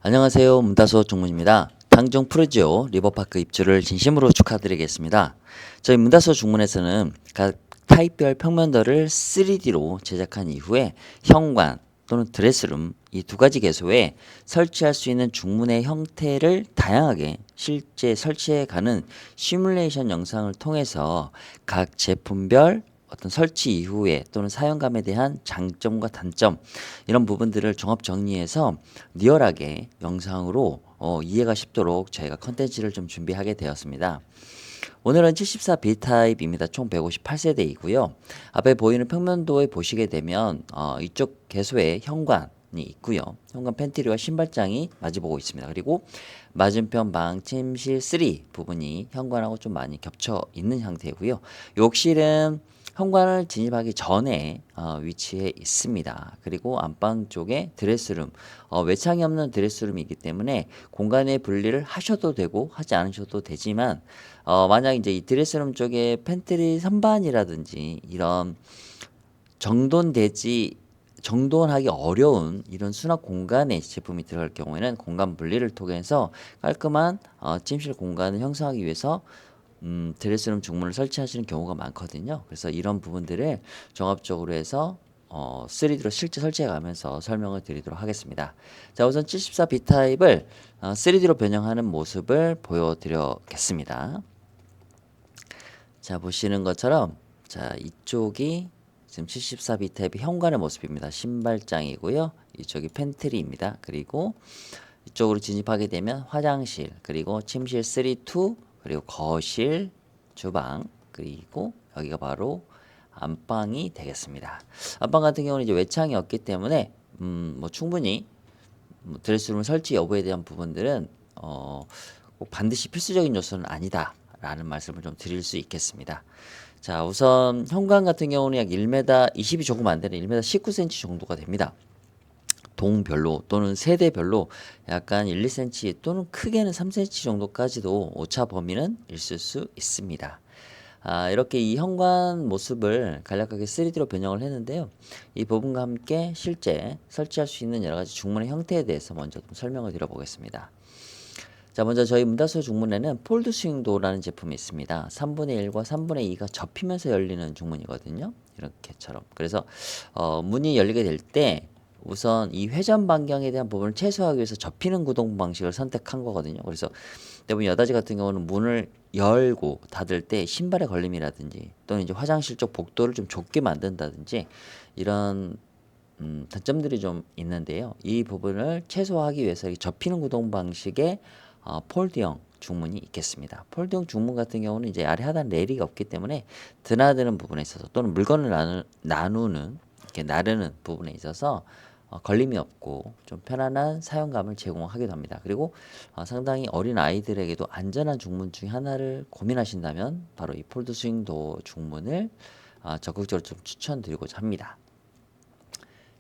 안녕하세요. 문다소 중문입니다. 당중 푸르지오 리버파크 입주를 진심으로 축하드리겠습니다. 저희 문다소 중문에서는 각 타입별 평면도를 3D로 제작한 이후에 현관 또는 드레스룸 이 두 가지 개소에 설치할 수 있는 중문의 형태를 다양하게 실제 설치해 가는 시뮬레이션 영상을 통해서 각 제품별 어떤 설치 이후에 또는 사용감에 대한 장점과 단점 이런 부분들을 종합 정리해서 리얼하게 영상으로 이해가 쉽도록 저희가 컨텐츠를 좀 준비하게 되었습니다. 오늘은 74 B타입입니다. 총 158세대이고요. 앞에 보이는 평면도에 보시게 되면 이쪽 개소에 현관이 있고요. 현관 팬트리와 신발장이 마주보고 있습니다. 그리고 맞은편 방 침실 3 부분이 현관하고 좀 많이 겹쳐 있는 형태고요. 욕실은 현관을 진입하기 전에 위치해 있습니다. 그리고 안방 쪽에 드레스룸, 외창이 없는 드레스룸이기 때문에 공간의 분리를 하셔도 되고 하지 않으셔도 되지만 만약 이제 이 드레스룸 쪽에 팬트리 선반이라든지 이런 정돈하기 어려운 이런 수납 공간에 제품이 들어갈 경우에는 공간 분리를 통해서 깔끔한 침실 공간을 형성하기 위해서 드레스룸 중문을 설치하시는 경우가 많거든요. 그래서 이런 부분들을 종합적으로 해서 3D로 실제 설치해 가면서 설명을 드리도록 하겠습니다. 자, 우선 74 B타입을 3D로 변형하는 모습을 보여드리겠습니다. 자, 보시는 것처럼 자, 이쪽이 지금 74 B타입의 현관의 모습입니다. 신발장이고요. 이쪽이 팬트리입니다. 그리고 이쪽으로 진입하게 되면 화장실, 그리고 침실 3, 2, 그리고 거실, 주방, 그리고 여기가 바로 안방이 되겠습니다. 안방 같은 경우는 이제 외창이 없기 때문에 뭐 충분히 드레스룸 설치 여부에 대한 부분들은 꼭 반드시 필수적인 요소는 아니다라는 말씀을 좀 드릴 수 있겠습니다. 자, 우선 현관 같은 경우는 약 1m 20이 조금 안 되는 1m 19cm 정도가 됩니다. 동별로 또는 세대별로 약간 1, 2cm 또는 크게는 3cm 정도까지도 오차 범위는 있을 수 있습니다. 이렇게 이 현관 모습을 간략하게 3D로 변형을 했는데요. 이 부분과 함께 실제 설치할 수 있는 여러 가지 중문의 형태에 대해서 먼저 좀 설명을 드려보겠습니다. 자, 먼저 저희 문다소 중문에는 폴드 스윙도어라는 제품이 있습니다. 3분의 1과 3분의 2가 접히면서 열리는 중문이거든요. 이렇게처럼. 그래서 문이 열리게 될 때 우선 이 회전 반경에 대한 부분을 최소화하기 위해서 접히는 구동 방식을 선택한 거거든요. 그래서 대부분 여다지 같은 경우는 문을 열고 닫을 때 신발의 걸림이라든지 또는 이제 화장실 쪽 복도를 좀 좁게 만든다든지 이런 단점들이 좀 있는데요. 이 부분을 최소화하기 위해서 이 접히는 구동 방식의 폴드형 중문이 있겠습니다. 폴드형 중문 같은 경우는 이제 아래 하단 레일이 없기 때문에 드나드는 부분에 있어서 또는 물건을 나누는 이렇게 나르는 부분에 있어서 걸림이 없고 좀 편안한 사용감을 제공하기도 합니다. 그리고 상당히 어린 아이들에게도 안전한 중문 중에 하나를 고민하신다면 바로 이 폴드 스윙도 중문을 적극적으로 좀 추천드리고자 합니다.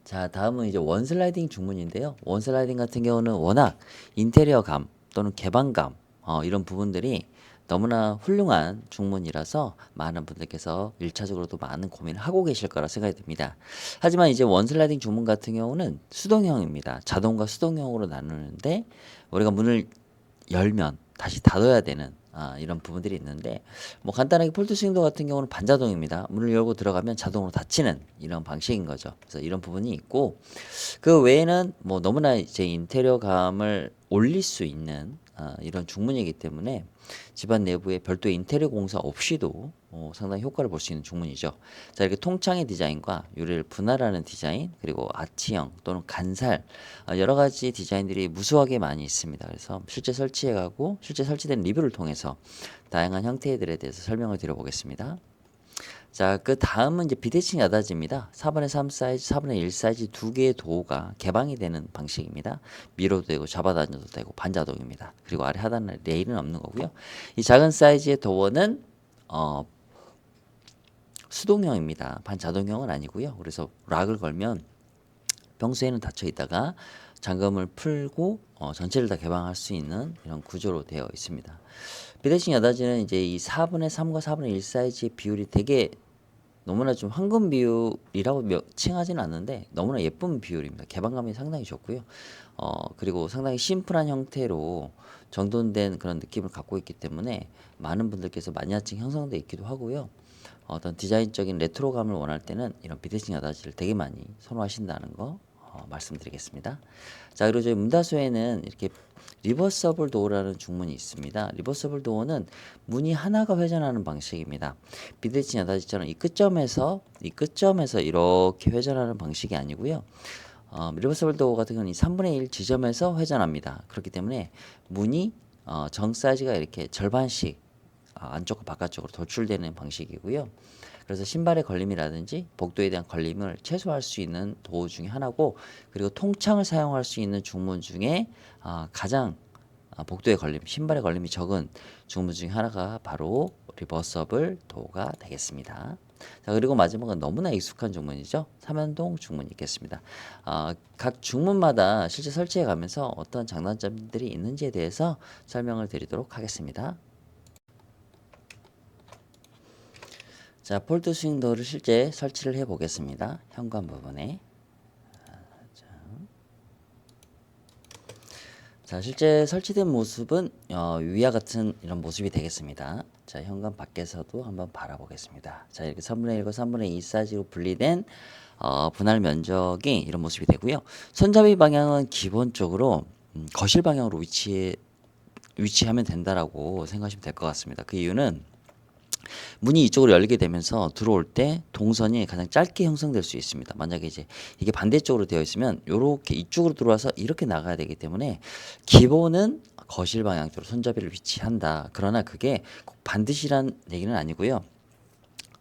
자, 다음은 이제 원슬라이딩 중문인데요. 원슬라이딩 같은 경우는 워낙 인테리어감 또는 개방감 이런 부분들이 너무나 훌륭한 중문이라서 많은 분들께서 1차적으로도 많은 고민을 하고 계실 거라 생각이 듭니다. 하지만 이제 원슬라이딩 중문 같은 경우는 수동형입니다. 자동과 수동형으로 나누는데 우리가 문을 열면 다시 닫아야 되는 이런 부분들이 있는데 뭐 간단하게 폴드 스윙도 같은 경우는 반자동입니다. 문을 열고 들어가면 자동으로 닫히는 이런 방식인 거죠. 그래서 이런 부분이 있고 그 외에는 뭐 너무나 이제 인테리어감을 올릴 수 있는 이런 중문이기 때문에 집안 내부에 별도의 인테리어 공사 없이도 상당히 효과를 볼 수 있는 중문이죠. 자, 이렇게 통창의 디자인과 유리를 분할하는 디자인, 그리고 아치형 또는 간살 여러 가지 디자인들이 무수하게 많이 있습니다. 그래서 실제 설치해가고 실제 설치된 리뷰를 통해서 다양한 형태들에 대해서 설명을 드려보겠습니다. 자, 그 다음은 이제 비대칭 야다지입니다. 4분의 3 사이즈, 4분의 1 사이즈 두 개의 도어가 개방이 되는 방식입니다. 밀어도 되고 잡아다녀도 되고 반자동입니다. 그리고 아래 하단에 레일은 없는 거고요. 이 작은 사이즈의 도어는 수동형입니다. 반자동형은 아니고요. 그래서 락을 걸면 평소에는 닫혀 있다가 잠금을 풀고 전체를 다 개방할 수 있는 이런 구조로 되어 있습니다. 비대칭 야다지는 이제 이 4분의 3과 4분의 1 사이즈의 비율이 되게 너무나 좀 황금 비율이라고 칭하지는 않는데 너무나 예쁜 비율입니다. 개방감이 상당히 좋고요. 그리고 상당히 심플한 형태로 정돈된 그런 느낌을 갖고 있기 때문에 많은 분들께서 마니아층 형성돼 있기도 하고요. 어떤 디자인적인 레트로감을 원할 때는 이런 비대칭 야다지를 되게 많이 선호하신다는 거 말씀드리겠습니다. 자, 그리고 저희 문다소에는 이렇게 리버서블 도어라는 중문이 있습니다. 리버서블 도어는 문이 하나가 회전하는 방식입니다. 비대칭 야다지처럼 이 끝점에서 이렇게 회전하는 방식이 아니고요. 리버서블 도어 같은 경우는 이 3분의 1 지점에서 회전합니다. 그렇기 때문에 문이 정 사이즈가 이렇게 절반씩 안쪽과 바깥쪽으로 돌출되는 방식이고요. 그래서 신발의 걸림이라든지 복도에 대한 걸림을 최소화할 수 있는 도구 중에 하나고, 그리고 통창을 사용할 수 있는 중문 중에 가장 복도의 걸림, 신발의 걸림이 적은 중문 중에 하나가 바로 리버서블 도어가 되겠습니다. 자, 그리고 마지막은 너무나 익숙한 중문이죠. 삼연동 중문이 있겠습니다. 각 중문마다 실제 설치해 가면서 어떤 장단점들이 있는지에 대해서 설명을 드리도록 하겠습니다. 자, 폴드 스윙 도어를 실제 설치를 해 보겠습니다. 현관 부분에. 자, 실제 설치된 모습은 위와 같은 이런 모습이 되겠습니다. 자, 현관 밖에서도 한번 바라보겠습니다. 자, 이렇게 3분의 1과 3분의 2 사이즈로 분리된 분할 면적이 이런 모습이 되고요. 손잡이 방향은 기본적으로 거실 방향으로 위치하면 된다라고 생각하시면 될 것 같습니다. 그 이유는 문이 이쪽으로 열리게 되면서 들어올 때 동선이 가장 짧게 형성될 수 있습니다. 만약에 이제 이게 반대쪽으로 되어 있으면 요렇게 이쪽으로 들어와서 이렇게 나가야 되기 때문에 기본은 거실 방향 쪽으로 손잡이를 위치한다. 그러나 그게 꼭 반드시란 얘기는 아니고요.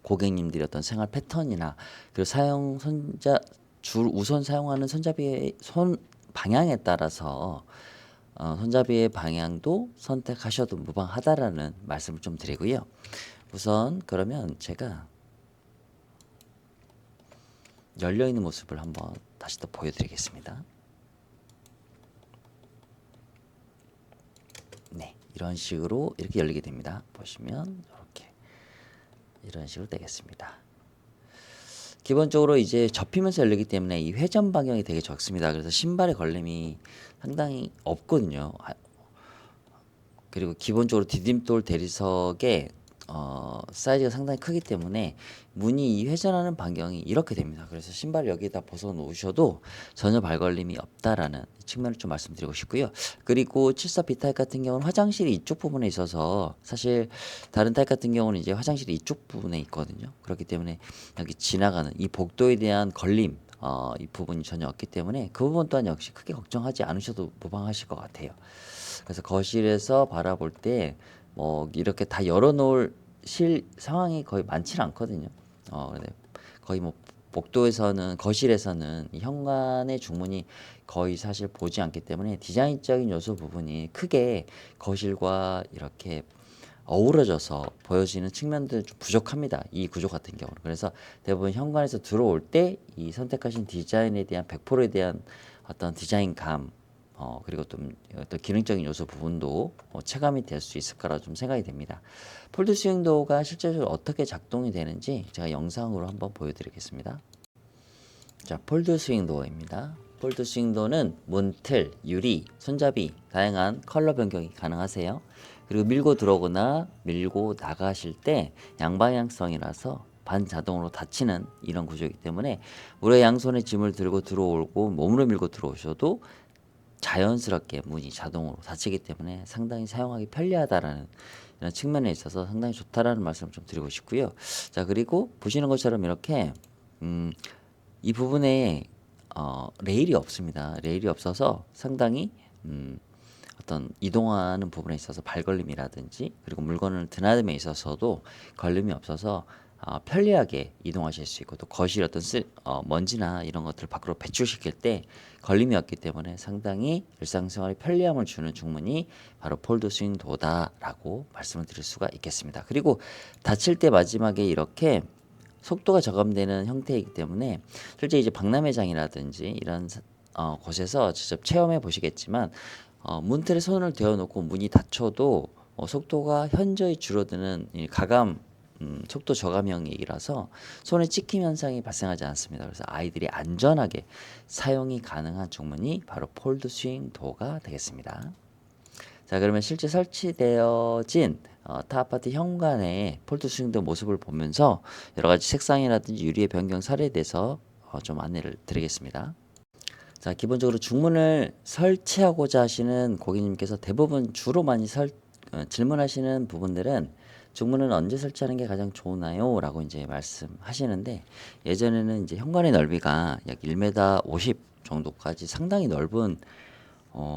고객님들이 어떤 생활 패턴이나 그리고 우선 사용하는 손잡이의 손 방향에 따라서 손잡이의 방향도 선택하셔도 무방하다라는 말씀을 좀 드리고요. 우선 그러면 제가 열려있는 모습을 한번 다시 또 보여드리겠습니다. 네, 이런 식으로 이렇게 열리게 됩니다. 보시면 이렇게 이런 식으로 되겠습니다. 기본적으로 이제 접히면서 열리기 때문에 이 회전 방향이 되게 적습니다. 그래서 신발의 걸림이 상당히 없거든요. 그리고 기본적으로 디딤돌 대리석의 사이즈가 상당히 크기 때문에 문이 이 회전하는 반경이 이렇게 됩니다. 그래서 신발을 여기다 벗어 놓으셔도 전혀 발걸림이 없다라는 측면을 좀 말씀드리고 싶고요. 그리고 74 B타입 같은 경우는 화장실이 이쪽 부분에 있어서, 사실 다른 타입 같은 경우는 이제 화장실이 이쪽 부분에 있거든요. 그렇기 때문에 여기 지나가는 이 복도에 대한 걸림, 이 부분이 전혀 없기 때문에 그 부분 또한 역시 크게 걱정하지 않으셔도 무방하실 것 같아요. 그래서 거실에서 바라볼 때 뭐 이렇게 다 열어놓을 상황이 거의 많지는 않거든요. 근데 거의 뭐 복도에서는, 거실에서는 이 현관의 중문이 거의 사실 보지 않기 때문에 디자인적인 요소 부분이 크게 거실과 이렇게 어우러져서 보여지는 측면들은 좀 부족합니다. 이 구조 같은 경우는. 그래서 대부분 현관에서 들어올 때 이 선택하신 디자인에 대한 100%에 대한 어떤 디자인감, 그리고 좀 어떤 기능적인 요소 부분도 체감이 될 수 있을까라 좀 생각이 됩니다. 폴드 스윙도어가 실제적으로 어떻게 작동이 되는지 제가 영상으로 한번 보여드리겠습니다. 자, 폴드 스윙도어입니다. 폴드 스윙도어는 문틀, 유리, 손잡이 다양한 컬러 변경이 가능하세요. 그리고 밀고 들어오거나 밀고 나가실 때 양방향성이라서 반자동으로 닫히는 이런 구조이기 때문에 우리가 양손에 짐을 들고 들어오고 몸으로 밀고 들어오셔도 자연스럽게 문이 자동으로 닫히기 때문에 상당히 사용하기 편리하다라는 이런 측면에 있어서 상당히 좋다라는 말씀을 좀 드리고 싶고요. 자, 그리고 보시는 것처럼 이렇게 이 부분에 레일이 없습니다. 레일이 없어서 상당히 어떤 이동하는 부분에 있어서 발걸림이라든지 그리고 물건을 드나듦에 있어서도 걸림이 없어서 편리하게 이동하실 수 있고, 또 거실 어떤 먼지나 이런 것들을 밖으로 배출시킬 때 걸림이 없기 때문에 상당히 일상생활에 편리함을 주는 중문이 바로 폴드 스윙 도어다라고 말씀을 드릴 수가 있겠습니다. 그리고 닫힐 때 마지막에 이렇게 속도가 저감되는 형태이기 때문에 실제 이제 박람회장이라든지 이런 곳에서 직접 체험해 보시겠지만 문틀에 손을 대어 놓고 문이 닫혀도 속도가 현저히 줄어드는 이 가감 속도 저감형이라서 손에 찍힘 현상이 발생하지 않습니다. 그래서 아이들이 안전하게 사용이 가능한 중문이 바로 폴드 스윙 도어가 되겠습니다. 자, 그러면 실제 설치되어진 타 아파트 현관의 폴드 스윙 도어 모습을 보면서 여러 가지 색상이라든지 유리의 변경 사례에 대해서 좀 안내를 드리겠습니다. 자, 기본적으로 중문을 설치하고자 하시는 고객님께서 대부분 주로 많이 질문하시는 부분들은 중문은 언제 설치하는 게 가장 좋나요? 라고 이제 말씀하시는데, 예전에는 이제 현관의 넓이가 약 1m 50 정도까지 상당히 넓은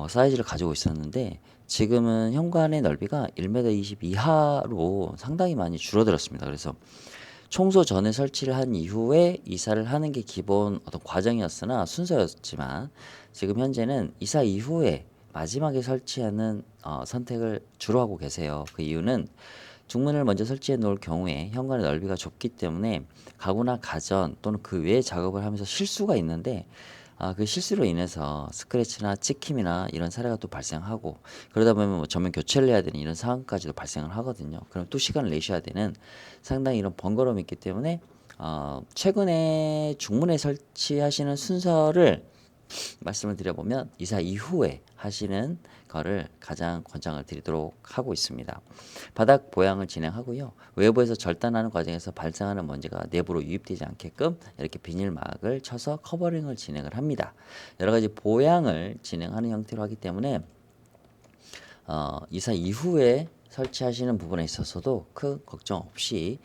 사이즈를 가지고 있었는데, 지금은 현관의 넓이가 1m 20 이하로 상당히 많이 줄어들었습니다. 그래서 청소 전에 설치를 한 이후에 이사를 하는 게 기본 어떤 과정이었으나 순서였지만, 지금 현재는 이사 이후에 마지막에 설치하는 선택을 주로 하고 계세요. 그 이유는 중문을 먼저 설치해 놓을 경우에 현관의 넓이가 좁기 때문에 가구나 가전 또는 그 외의 작업을 하면서 실수가 있는데, 그 실수로 인해서 스크래치나 찍힘이나 이런 사례가 또 발생하고, 그러다 보면 뭐 전면 교체를 해야 되는 이런 상황까지도 발생을 하거든요. 그럼 또 시간을 내셔야 되는 상당히 이런 번거로움이 있기 때문에 최근에 중문에 설치하시는 순서를 말씀을 드려보면 이사 이후에 하시는 거를 가장 권장을 드리도록 하고 있습니다. 바닥 보양을 진행하고요. 외부에서 절단하는 과정에서 발생하는 먼지가 내부로 유입되지 않게끔 이렇게 비닐막을 쳐서 커버링을 진행을 합니다. 여러 가지 보양을 진행하는 형태로 하기 때문에 이사 이후에 설치하시는 부분에 있어서도 큰 걱정 없이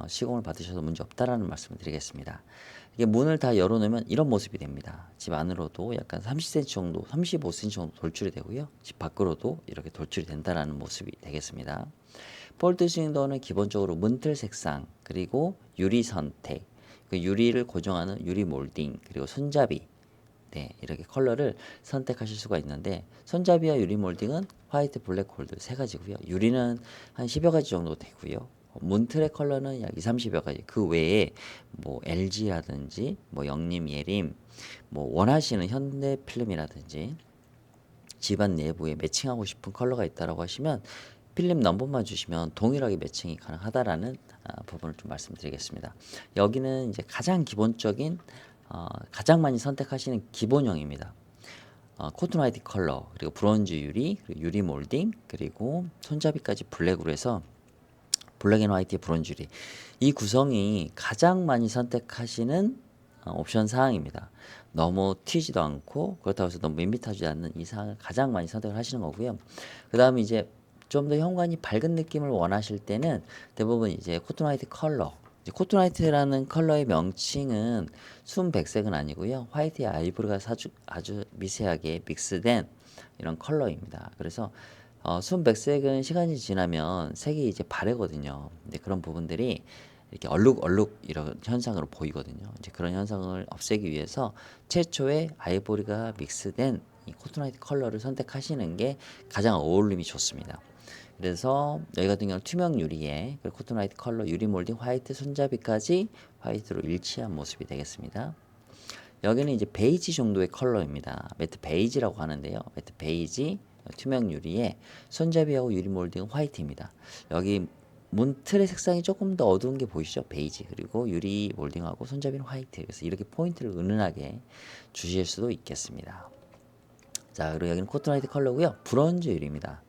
시공을 받으셔도 문제 없다라는 말씀을 드리겠습니다. 이게 문을 다 열어놓으면 이런 모습이 됩니다. 집 안으로도 약간 30cm 정도, 35cm 정도 돌출이 되고요. 집 밖으로도 이렇게 돌출이 된다라는 모습이 되겠습니다. 폴드 스윙도어는 기본적으로 문틀 색상, 그리고 유리 선택, 그 유리를 고정하는 유리 몰딩, 그리고 손잡이, 네, 이렇게 컬러를 선택하실 수가 있는데, 손잡이와 유리 몰딩은 화이트, 블랙, 골드 세 가지고요. 유리는 한 10여 가지 정도 되고요. 문틀의 컬러는 약 2, 30여 가지. 그 외에 뭐 LG라든지 뭐 영림, 예림, 뭐 원하시는 현대 필름이라든지 집안 내부에 매칭하고 싶은 컬러가 있다라고 하시면 필름 넘버만 주시면 동일하게 매칭이 가능하다라는 부분을 좀 말씀드리겠습니다. 여기는 이제 가장 기본적인 가장 많이 선택하시는 기본형입니다. 코튼 화이트 컬러, 그리고 브론즈 유리, 그리고 유리 몰딩, 그리고 손잡이까지 블랙으로 해서 블랙 앤 화이트의 브론즈 유리, 이 구성이 가장 많이 선택하시는 옵션 사항입니다. 너무 튀지도 않고 그렇다고 해서 너무 밋밋하지 않는 이 사항을 가장 많이 선택을 하시는 거고요. 그 다음에 이제 좀 더 현관이 밝은 느낌을 원하실 때는 대부분 이제 코튼 화이트 컬러, 코튼 화이트라는 컬러의 명칭은 순 백색은 아니고요. 화이트의 아이보리가 아주 미세하게 믹스된 이런 컬러입니다. 그래서 순 백색은 시간이 지나면 색이 이제 바래거든요. 근데 그런 부분들이 이렇게 얼룩얼룩 이런 현상으로 보이거든요. 이제 그런 현상을 없애기 위해서 최초의 아이보리가 믹스된 이 코튼 화이트 컬러를 선택하시는 게 가장 어울림이 좋습니다. 그래서 여기 같은 경우는 투명 유리에 코튼 화이트 컬러, 유리 몰딩 화이트 손잡이까지 화이트로 일치한 모습이 되겠습니다. 여기는 이제 베이지 정도의 컬러입니다. 매트 베이지라고 하는데요. 매트 베이지, 투명 유리에 손잡이하고 유리 몰딩은 화이트입니다. 여기 문틀의 색상이 조금 더 어두운 게 보이시죠? 베이지, 그리고 유리 몰딩하고 손잡이는 화이트. 그래서 이렇게 포인트를 은은하게 주실 수도 있겠습니다. 자, 그리고 여기는 코튼 화이트 컬러고요. 브론즈 유리입니다.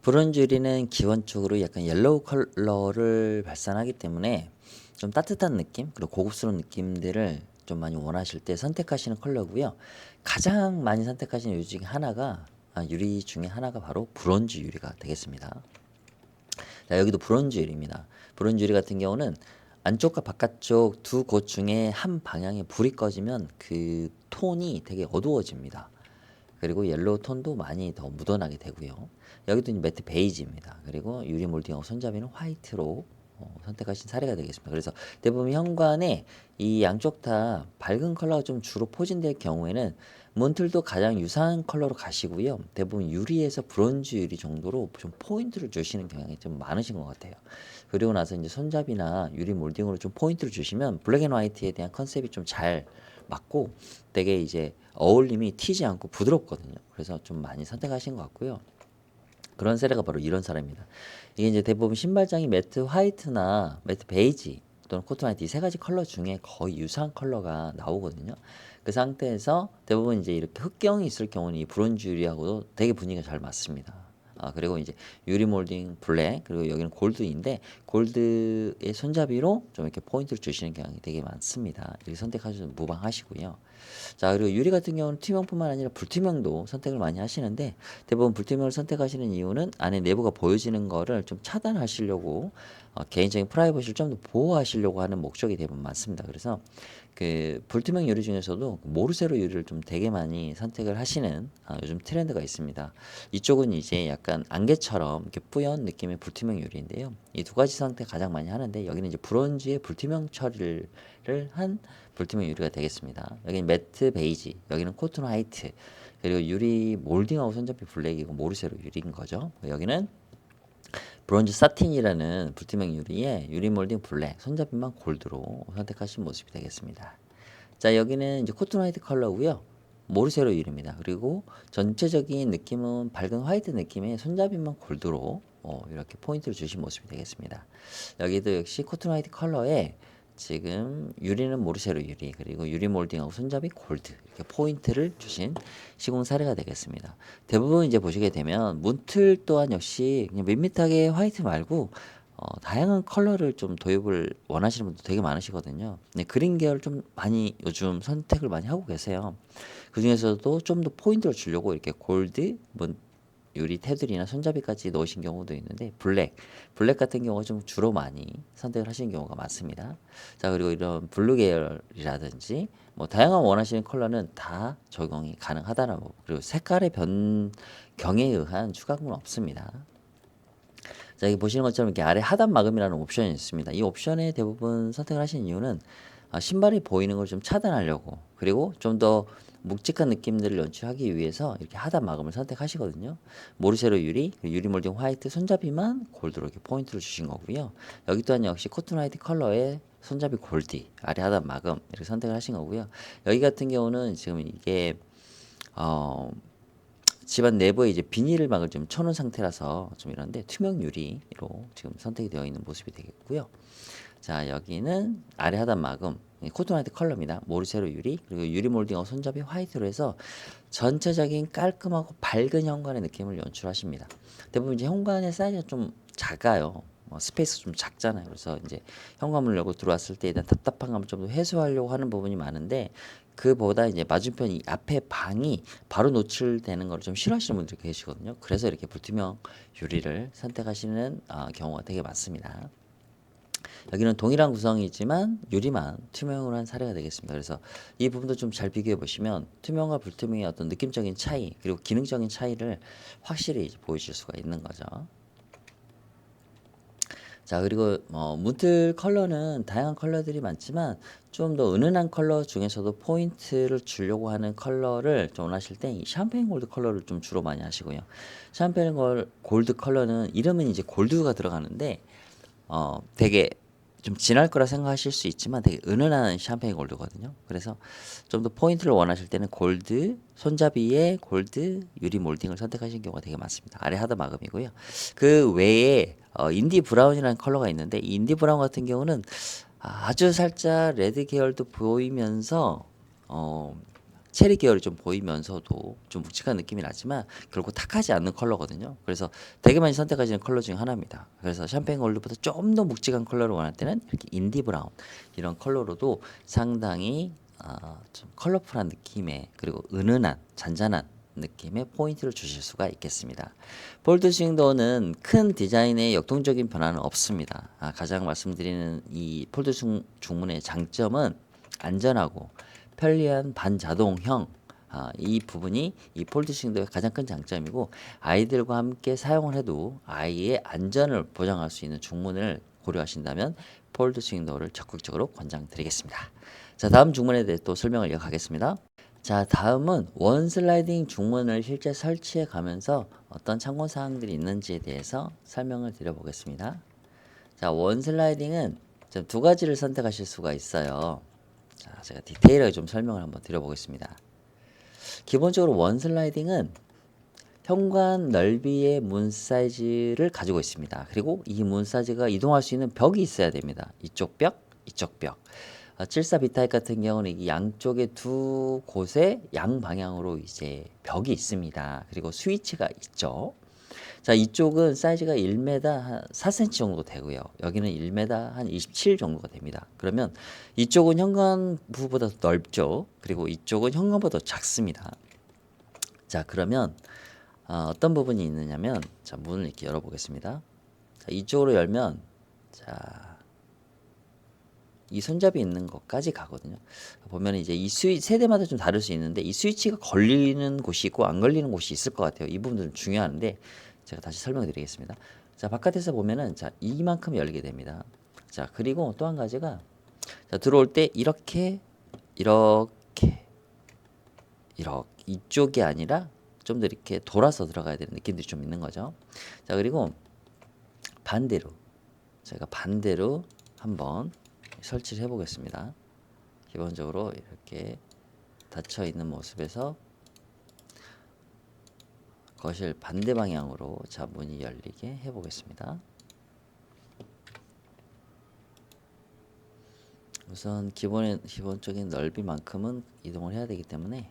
브론즈 유리는 기본적으로 약간 옐로우 컬러를 발산하기 때문에 좀 따뜻한 느낌, 그리고 고급스러운 느낌들을 좀 많이 원하실 때 선택하시는 컬러고요. 가장 많이 선택하시는 유리 중에 하나가 바로 브론즈 유리가 되겠습니다. 자, 여기도 브론즈 유리입니다. 브론즈 유리 같은 경우는 안쪽과 바깥쪽 두 곳 중에 한 방향에 불이 꺼지면 그 톤이 되게 어두워집니다. 그리고 옐로우 톤도 많이 더 묻어나게 되고요. 여기도 이제 매트 베이지입니다. 그리고 유리 몰딩하고 손잡이는 화이트로 선택하신 사례가 되겠습니다. 그래서 대부분 현관에 이 양쪽 다 밝은 컬러가 좀 주로 포진될 경우에는 문틀도 가장 유사한 컬러로 가시고요. 대부분 유리에서 브론즈 유리 정도로 좀 포인트를 주시는 경향이 좀 많으신 것 같아요. 그리고 나서 이제 손잡이나 유리 몰딩으로 좀 포인트를 주시면 블랙 앤 화이트에 대한 컨셉이 좀 잘 맞고 되게 이제 어울림이 튀지 않고 부드럽거든요. 그래서 좀 많이 선택하신 것 같고요. 그런 사례가 바로 이런 사례입니다. 이게 이제 대부분 신발장이 매트 화이트나 매트 베이지 또는 코튼 화이트 이 세 가지 컬러 중에 거의 유사한 컬러가 나오거든요. 그 상태에서 대부분 이제 이렇게 흑경이 있을 경우는 이 브론즈 유리하고도 되게 분위기가 잘 맞습니다. 그리고 이제 유리 몰딩 블랙 그리고 여기는 골드인데 골드의 손잡이로 좀 이렇게 포인트를 주시는 경향이 되게 많습니다. 이렇게 선택하셔도 무방하시고요. 자, 그리고 유리 같은 경우는 투명뿐만 아니라 불투명도 선택을 많이 하시는데 대부분 불투명을 선택하시는 이유는 안에 내부가 보여지는 거를 좀 차단하시려고 개인적인 프라이버시를 좀 더 보호하시려고 하는 목적이 대부분 많습니다. 그래서 그 불투명 유리 중에서도 모르세로 유리를 좀 되게 많이 선택을 하시는 요즘 트렌드가 있습니다. 이쪽은 이제 약간 안개처럼 이렇게 뿌연 느낌의 불투명 유리인데요. 이 두 가지 선택 가장 많이 하는데 여기는 이제 브론즈의 불투명 처리를 한 불투명 유리가 되겠습니다. 여기는 매트 베이지, 여기는 코튼 화이트, 그리고 유리 몰딩하고 손잡이 블랙이고 모르세로 유리인 거죠. 여기는 브론즈 사틴이라는 불투명 유리에 유리 몰딩 블랙, 손잡이만 골드로 선택하신 모습이 되겠습니다. 자, 여기는 이제 코튼 화이트 컬러고요. 모르세로 유리입니다. 그리고 전체적인 느낌은 밝은 화이트 느낌의 손잡이만 골드로 이렇게 포인트를 주신 모습이 되겠습니다. 여기도 역시 코튼 화이트 컬러에 지금 유리는 모르세로 유리 그리고 유리 몰딩하고 손잡이 골드 이렇게 포인트를 주신 시공 사례가 되겠습니다. 대부분 이제 보시게 되면 문틀 또한 역시 그냥 밋밋하게 화이트 말고 다양한 컬러를 좀 도입을 원하시는 분도 되게 많으시거든요. 네, 그린 계열 좀 많이 요즘 선택을 많이 하고 계세요. 그 중에서도 좀 더 포인트를 주려고 이렇게 골드, 뭐 유리 테두리나 손잡이까지 넣으신 경우도 있는데 블랙 같은 경우가 좀 주로 많이 선택을 하시는 경우가 많습니다. 자, 그리고 이런 블루 계열이라든지 뭐 다양한 원하시는 컬러는 다 적용이 가능하다라고 그리고 색깔의 변경에 의한 추가금은 없습니다. 자, 여기 보시는 것처럼 이렇게 아래 하단 마감이라는 옵션이 있습니다. 이 옵션에 대부분 선택을 하시는 이유는 신발이 보이는 걸 좀 차단하려고 그리고 좀 더 묵직한 느낌들을 연출하기 위해서 이렇게 하단 마감을 선택하시거든요. 모르세로 유리, 유리 몰딩 화이트 손잡이만 골드로 이렇게 포인트를 주신 거고요. 여기 또한 역시 코튼 화이트 컬러의 손잡이 골드, 아래 하단 마감 이렇게 선택을 하신 거고요. 여기 같은 경우는 지금 이게 어, 집안 내부에 이제 비닐막을 좀 쳐놓은 상태라서 좀 이런데 투명 유리로 지금 선택이 되어 있는 모습이 되겠고요. 자, 여기는 아래 하단 마감 코튼 화이트 컬러입니다. 모르세로 유리 그리고 유리 몰딩하고 손잡이 화이트로 해서 전체적인 깔끔하고 밝은 현관의 느낌을 연출하십니다. 대부분 이제 현관의 사이즈가 좀 작아요. 스페이스 좀 작잖아요. 그래서 이제 현관문을 열고 들어왔을 때 일단 답답한 감을 좀 더 해소하려고 하는 부분이 많은데 그보다 이제 맞은편 이 앞에 방이 바로 노출되는 걸 좀 싫어하시는 분들이 계시거든요. 그래서 이렇게 불투명 유리를 선택하시는 경우가 되게 많습니다. 여기는 동일한 구성이지만 유리만 투명으로 한 사례가 되겠습니다. 그래서 이 부분도 좀 잘 비교해 보시면 투명과 불투명의 어떤 느낌적인 차이 그리고 기능적인 차이를 확실히 이제 보여줄 수가 있는 거죠. 자, 그리고 문틀 컬러는 다양한 컬러들이 많지만 좀 더 은은한 컬러 중에서도 포인트를 주려고 하는 컬러를 좀 원하실 때 이 샴페인 골드 컬러를 좀 주로 많이 하시고요. 샴페인 골드 컬러는 이름은 이제 골드가 들어가는데 되게 좀 진할 거라 생각하실 수 있지만 되게 은은한 샴페인 골드거든요. 그래서 좀 더 포인트를 원하실 때는 골드, 손잡이에 골드, 유리 몰딩을 선택하시는 경우가 되게 많습니다. 아래 하단 마감이고요. 그 외에 인디 브라운이라는 컬러가 있는데 이 인디 브라운 같은 경우는 아주 살짝 레드 계열도 보이면서 체리 계열이 좀 보이면서도 좀 묵직한 느낌이 나지만 결국 탁하지 않는 컬러거든요. 그래서 되게 많이 선택하시는 컬러 중에 하나입니다. 그래서 샴페인 골드보다 좀 더 묵직한 컬러를 원할 때는 이렇게 인디 브라운 이런 컬러로도 상당히 좀 컬러풀한 느낌의 그리고 은은한 잔잔한 느낌의 포인트를 주실 수가 있겠습니다. 폴드 스윙도어는 큰 디자인의 역동적인 변화는 없습니다. 가장 말씀드리는 이 폴드 중문의 장점은 안전하고 편리한 반자동형 이 부분이 이 폴드 스윙도어의 가장 큰 장점이고 아이들과 함께 사용을 해도 아이의 안전을 보장할 수 있는 중문을 고려하신다면 폴드 스윙도어를 적극적으로 권장드리겠습니다. 자, 다음 중문에 대해 또 설명을 이어가겠습니다. 자, 다음은 원슬라이딩 중문을 실제 설치해 가면서 어떤 참고사항들이 있는지에 대해서 설명을 드려보겠습니다. 자, 원슬라이딩은 두 가지를 선택하실 수가 있어요. 자, 제가 디테일하게 좀 설명을 한번 드려보겠습니다. 기본적으로 원슬라이딩은 현관 넓이의 문 사이즈를 가지고 있습니다. 그리고 이 문 사이즈가 이동할 수 있는 벽이 있어야 됩니다. 이쪽 벽, 이쪽 벽. 74B 타입 같은 경우는 이 양쪽에 두 곳에 양방향으로 이제 벽이 있습니다. 그리고 스위치가 있죠. 자, 이쪽은 사이즈가 1m 한 4cm 정도 되고요. 여기는 1m 한 27 정도가 됩니다. 그러면 이쪽은 현관부보다 더 넓죠. 그리고 이쪽은 현관보다 더 작습니다. 자, 그러면 어떤 부분이 있느냐면, 자, 문을 이렇게 열어보겠습니다. 자, 이쪽으로 열면, 자, 이 손잡이 있는 것까지 가거든요. 보면 이제 이 세대마다 좀 다를 수 있는데, 이 스위치가 걸리는 곳이 있고 안 걸리는 곳이 있을 것 같아요. 이 부분도 좀 중요한데, 제가 다시 설명드리겠습니다. 자, 바깥에서 보면은, 자, 이만큼 열리게 됩니다. 자, 그리고 또 한 가지가, 자, 들어올 때 이렇게, 이렇게, 이렇게, 이쪽이 아니라 좀 더 이렇게 돌아서 들어가야 되는 느낌들이 좀 있는 거죠. 자, 그리고 반대로, 제가 반대로 한번 설치를 해 보겠습니다. 기본적으로 이렇게 닫혀 있는 모습에서 거실 반대 방향으로 자, 문이 열리게 해 보겠습니다. 우선 기본적인 넓이만큼은 이동을 해야 되기 때문에,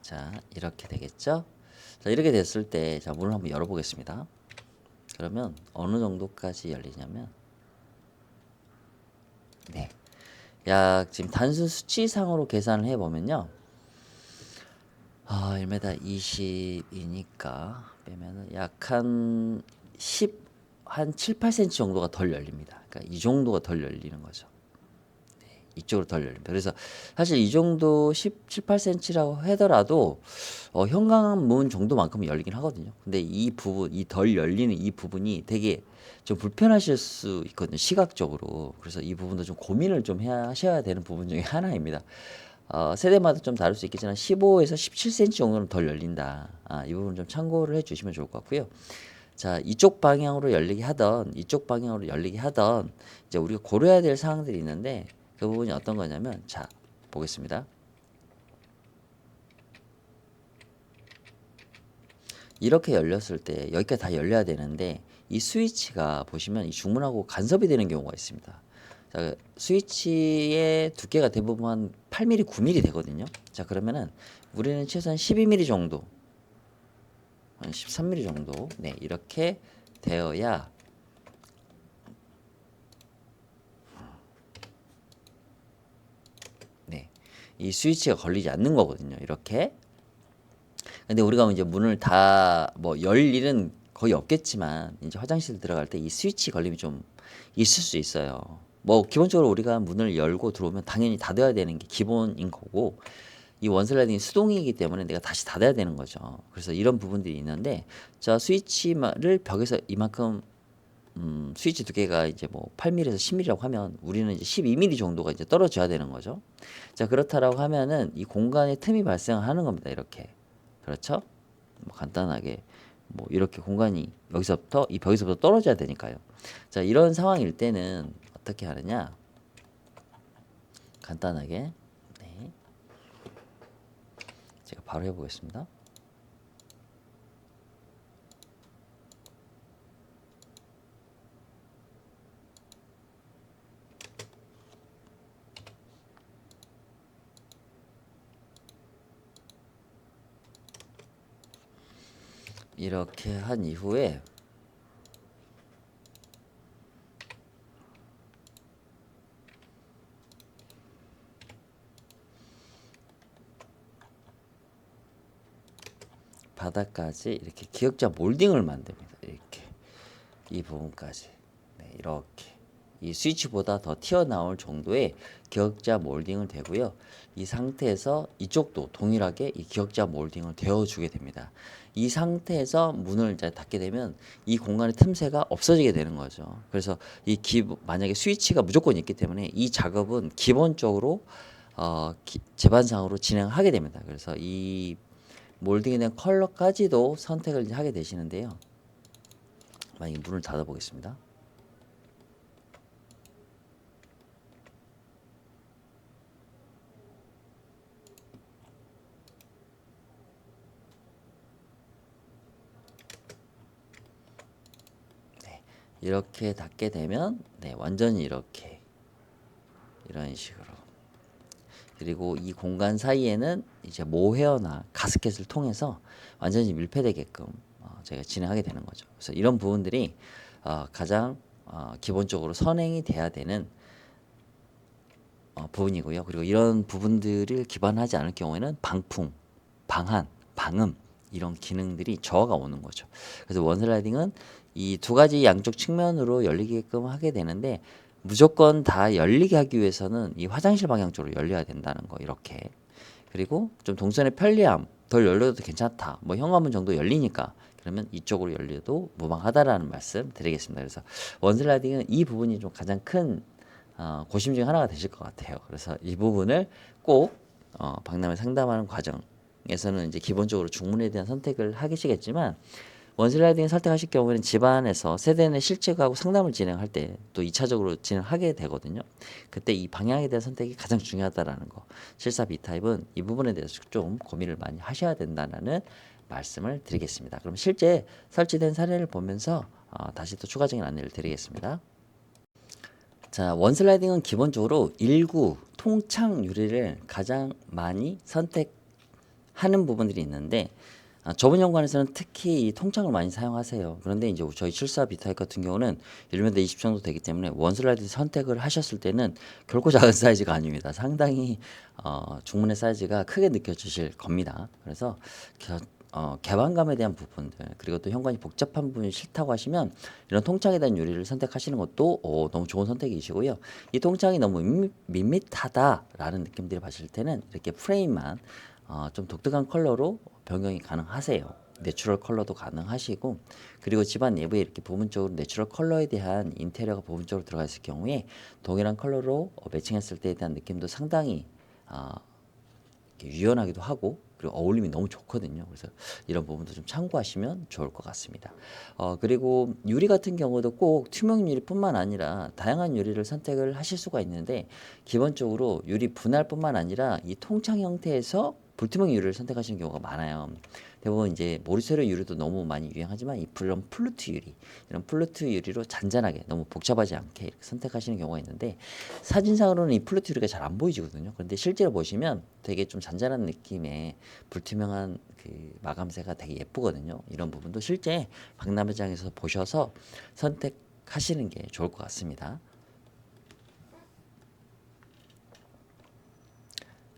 자, 이렇게 되겠죠. 자, 이렇게 됐을 때, 자, 문을 한번 열어 보겠습니다. 그러면 어느 정도까지 열리냐면, 네, 약 지금 단순 수치상으로 계산을 해 보면요, 1m 20이니까 빼면은 약 한 7, 8cm 정도가 덜 열립니다. 그러니까 이 정도가 덜 열리는 거죠. 네, 이쪽으로 덜 열립니다. 그래서 사실 이 정도 17, 8cm라고 하더라도 현관문 정도만큼은 열리긴 하거든요. 근데 이 부분, 이 덜 열리는 이 부분이 되게 좀 불편하실 수 있거든요. 시각적으로. 그래서 이 부분도 좀 고민을 좀 하셔야 되는 부분 중에 하나입니다. 세대마다 좀 다를 수 있겠지만 15에서 17cm 정도는 덜 열린다. 이 부분 좀 참고를 해주시면 좋을 것 같고요. 자, 이쪽 방향으로 열리게 하던, 이쪽 방향으로 열리게 하던, 이제 우리가 고려해야 될 사항들이 있는데, 그 부분이 어떤 거냐면, 자, 보겠습니다. 이렇게 열렸을 때, 여기까지 다 열려야 되는데, 이 스위치가 보시면 이 중문하고 간섭이 되는 경우가 있습니다. 자, 스위치의 두께가 대부분 한 8mm, 9mm 되거든요. 자, 그러면은 우리는 최소한 12mm 정도, 한 13mm 정도, 네, 이렇게 되어야, 네, 이 스위치가 걸리지 않는 거거든요. 이렇게. 근데 우리가 이제 문을 다 뭐 열 일은 거의 없겠지만, 이제 화장실 들어갈 때 이 스위치 걸림이 좀 있을 수 있어요. 뭐 기본적으로 우리가 문을 열고 들어오면 당연히 닫아야 되는 게 기본인 거고, 이 원슬라이딩이 수동이기 때문에 내가 다시 닫아야 되는 거죠. 그래서 이런 부분들이 있는데, 자, 스위치를 벽에서 이만큼, 스위치 두께가 이제 뭐 8mm에서 10mm라고 하면 우리는 이제 12mm 정도가 이제 떨어져야 되는 거죠. 자, 그렇다라고 하면은 이 공간에 틈이 발생하는 겁니다. 이렇게. 그렇죠? 뭐 간단하게 뭐 이렇게 공간이 여기서부터 이 벽에서부터 떨어져야 되니까요. 자, 이런 상황일 때는 어떻게 하느냐? 간단하게, 네, 제가 바로 해보겠습니다. 이렇게 한 이후에 바닥까지 이렇게 기역자 몰딩을 만듭니다. 이렇게 이 부분까지, 네, 이렇게 이 스위치보다 더 튀어나올 정도의 기역자 몰딩을 대고요. 이 상태에서 이쪽도 동일하게 이 기역자 몰딩을 되어주게 됩니다. 이 상태에서 문을 이제 닫게 되면 이 공간의 틈새가 없어지게 되는 거죠. 그래서 만약에 스위치가 무조건 있기 때문에 이 작업은 기본적으로 제반상으로 진행하게 됩니다. 그래서 이 몰딩에 대한 컬러까지도 선택을 하게 되시는데요. 만약에 문을 닫아 보겠습니다. 이렇게 닫게 되면 네, 완전히 이렇게 이런 식으로. 그리고 이 공간 사이에는 이제 모헤어나 가스켓을 통해서 완전히 밀폐되게끔 저희가 진행하게 되는 거죠. 그래서 이런 부분들이 가장 기본적으로 선행이 돼야 되는 부분이고요. 그리고 이런 부분들을 기반하지 않을 경우에는 방풍, 방한, 방음 이런 기능들이 저하가 오는 거죠. 그래서 원슬라이딩은 이 두 가지 양쪽 측면으로 열리게끔 하게 되는데 무조건 다 열리게 하기 위해서는 이 화장실 방향 쪽으로 열려야 된다는 거 이렇게. 그리고 좀 동선의 편리함 덜 열려도 괜찮다. 뭐 현관문 정도 열리니까 그러면 이쪽으로 열려도 무방하다라는 말씀 드리겠습니다. 그래서 원슬라이딩은 이 부분이 좀 가장 큰 고심 중 하나가 되실 것 같아요. 그래서 이 부분을 꼭 박람회 상담하는 과정에서는 이제 기본적으로 중문에 대한 선택을 하시겠지만 원슬라이딩 선택하실 경우에는 집안에서 세대 내 실측하고 상담을 진행할 때 또 2차적으로 진행하게 되거든요. 그때 이 방향에 대한 선택이 가장 중요하다라는 거. 74B 타입은 이 부분에 대해서 좀 고민을 많이 하셔야 된다는 말씀을 드리겠습니다. 그럼 실제 설치된 사례를 보면서 다시 또 추가적인 안내를 드리겠습니다. 자, 원슬라이딩은 기본적으로 일구 통창 유리를 가장 많이 선택하는 부분들이 있는데 좁은 현관에서는 특히 이 통창을 많이 사용하세요. 그런데 이제 저희 74B 타입 같은 경우는 1m 20 정도 되기 때문에 원슬라이딩 선택을 하셨을 때는 결코 작은 사이즈가 아닙니다. 상당히 중문의 사이즈가 크게 느껴지실 겁니다. 그래서 개방감에 대한 부분들 그리고 또 현관이 복잡한 부분이 싫다고 하시면 이런 통창에 대한 유리를 선택하시는 것도 너무 좋은 선택이시고요. 이 통창이 너무 밋밋하다라는 느낌들이 받으실 때는 이렇게 프레임만 좀 독특한 컬러로 변경이 가능하세요. 내추럴 컬러도 가능하시고 그리고 집안 내부에 이렇게 부분적으로 내추럴 컬러에 대한 인테리어가 부분적으로 들어가 있을 경우에 동일한 컬러로 매칭했을 때에 대한 느낌도 상당히 유연하기도 하고 그리고 어울림이 너무 좋거든요. 그래서 이런 부분도 좀 참고하시면 좋을 것 같습니다. 그리고 유리 같은 경우도 꼭 투명 유리뿐만 아니라 다양한 유리를 선택을 하실 수가 있는데 기본적으로 유리 분할뿐만 아니라 이 통창 형태에서 불투명 유리를 선택하시는 경우가 많아요. 대부분 이제 모리세로 유리도 너무 많이 유행하지만 이런 플루트 유리, 이런 플루트 유리로 잔잔하게 너무 복잡하지 않게 이렇게 선택하시는 경우가 있는데 사진상으로는 이 플루트 유리가 잘 안 보이지거든요. 그런데 실제로 보시면 되게 좀 잔잔한 느낌의 불투명한 그 마감새가 되게 예쁘거든요. 이런 부분도 실제 박람회장에서 보셔서 선택하시는 게 좋을 것 같습니다.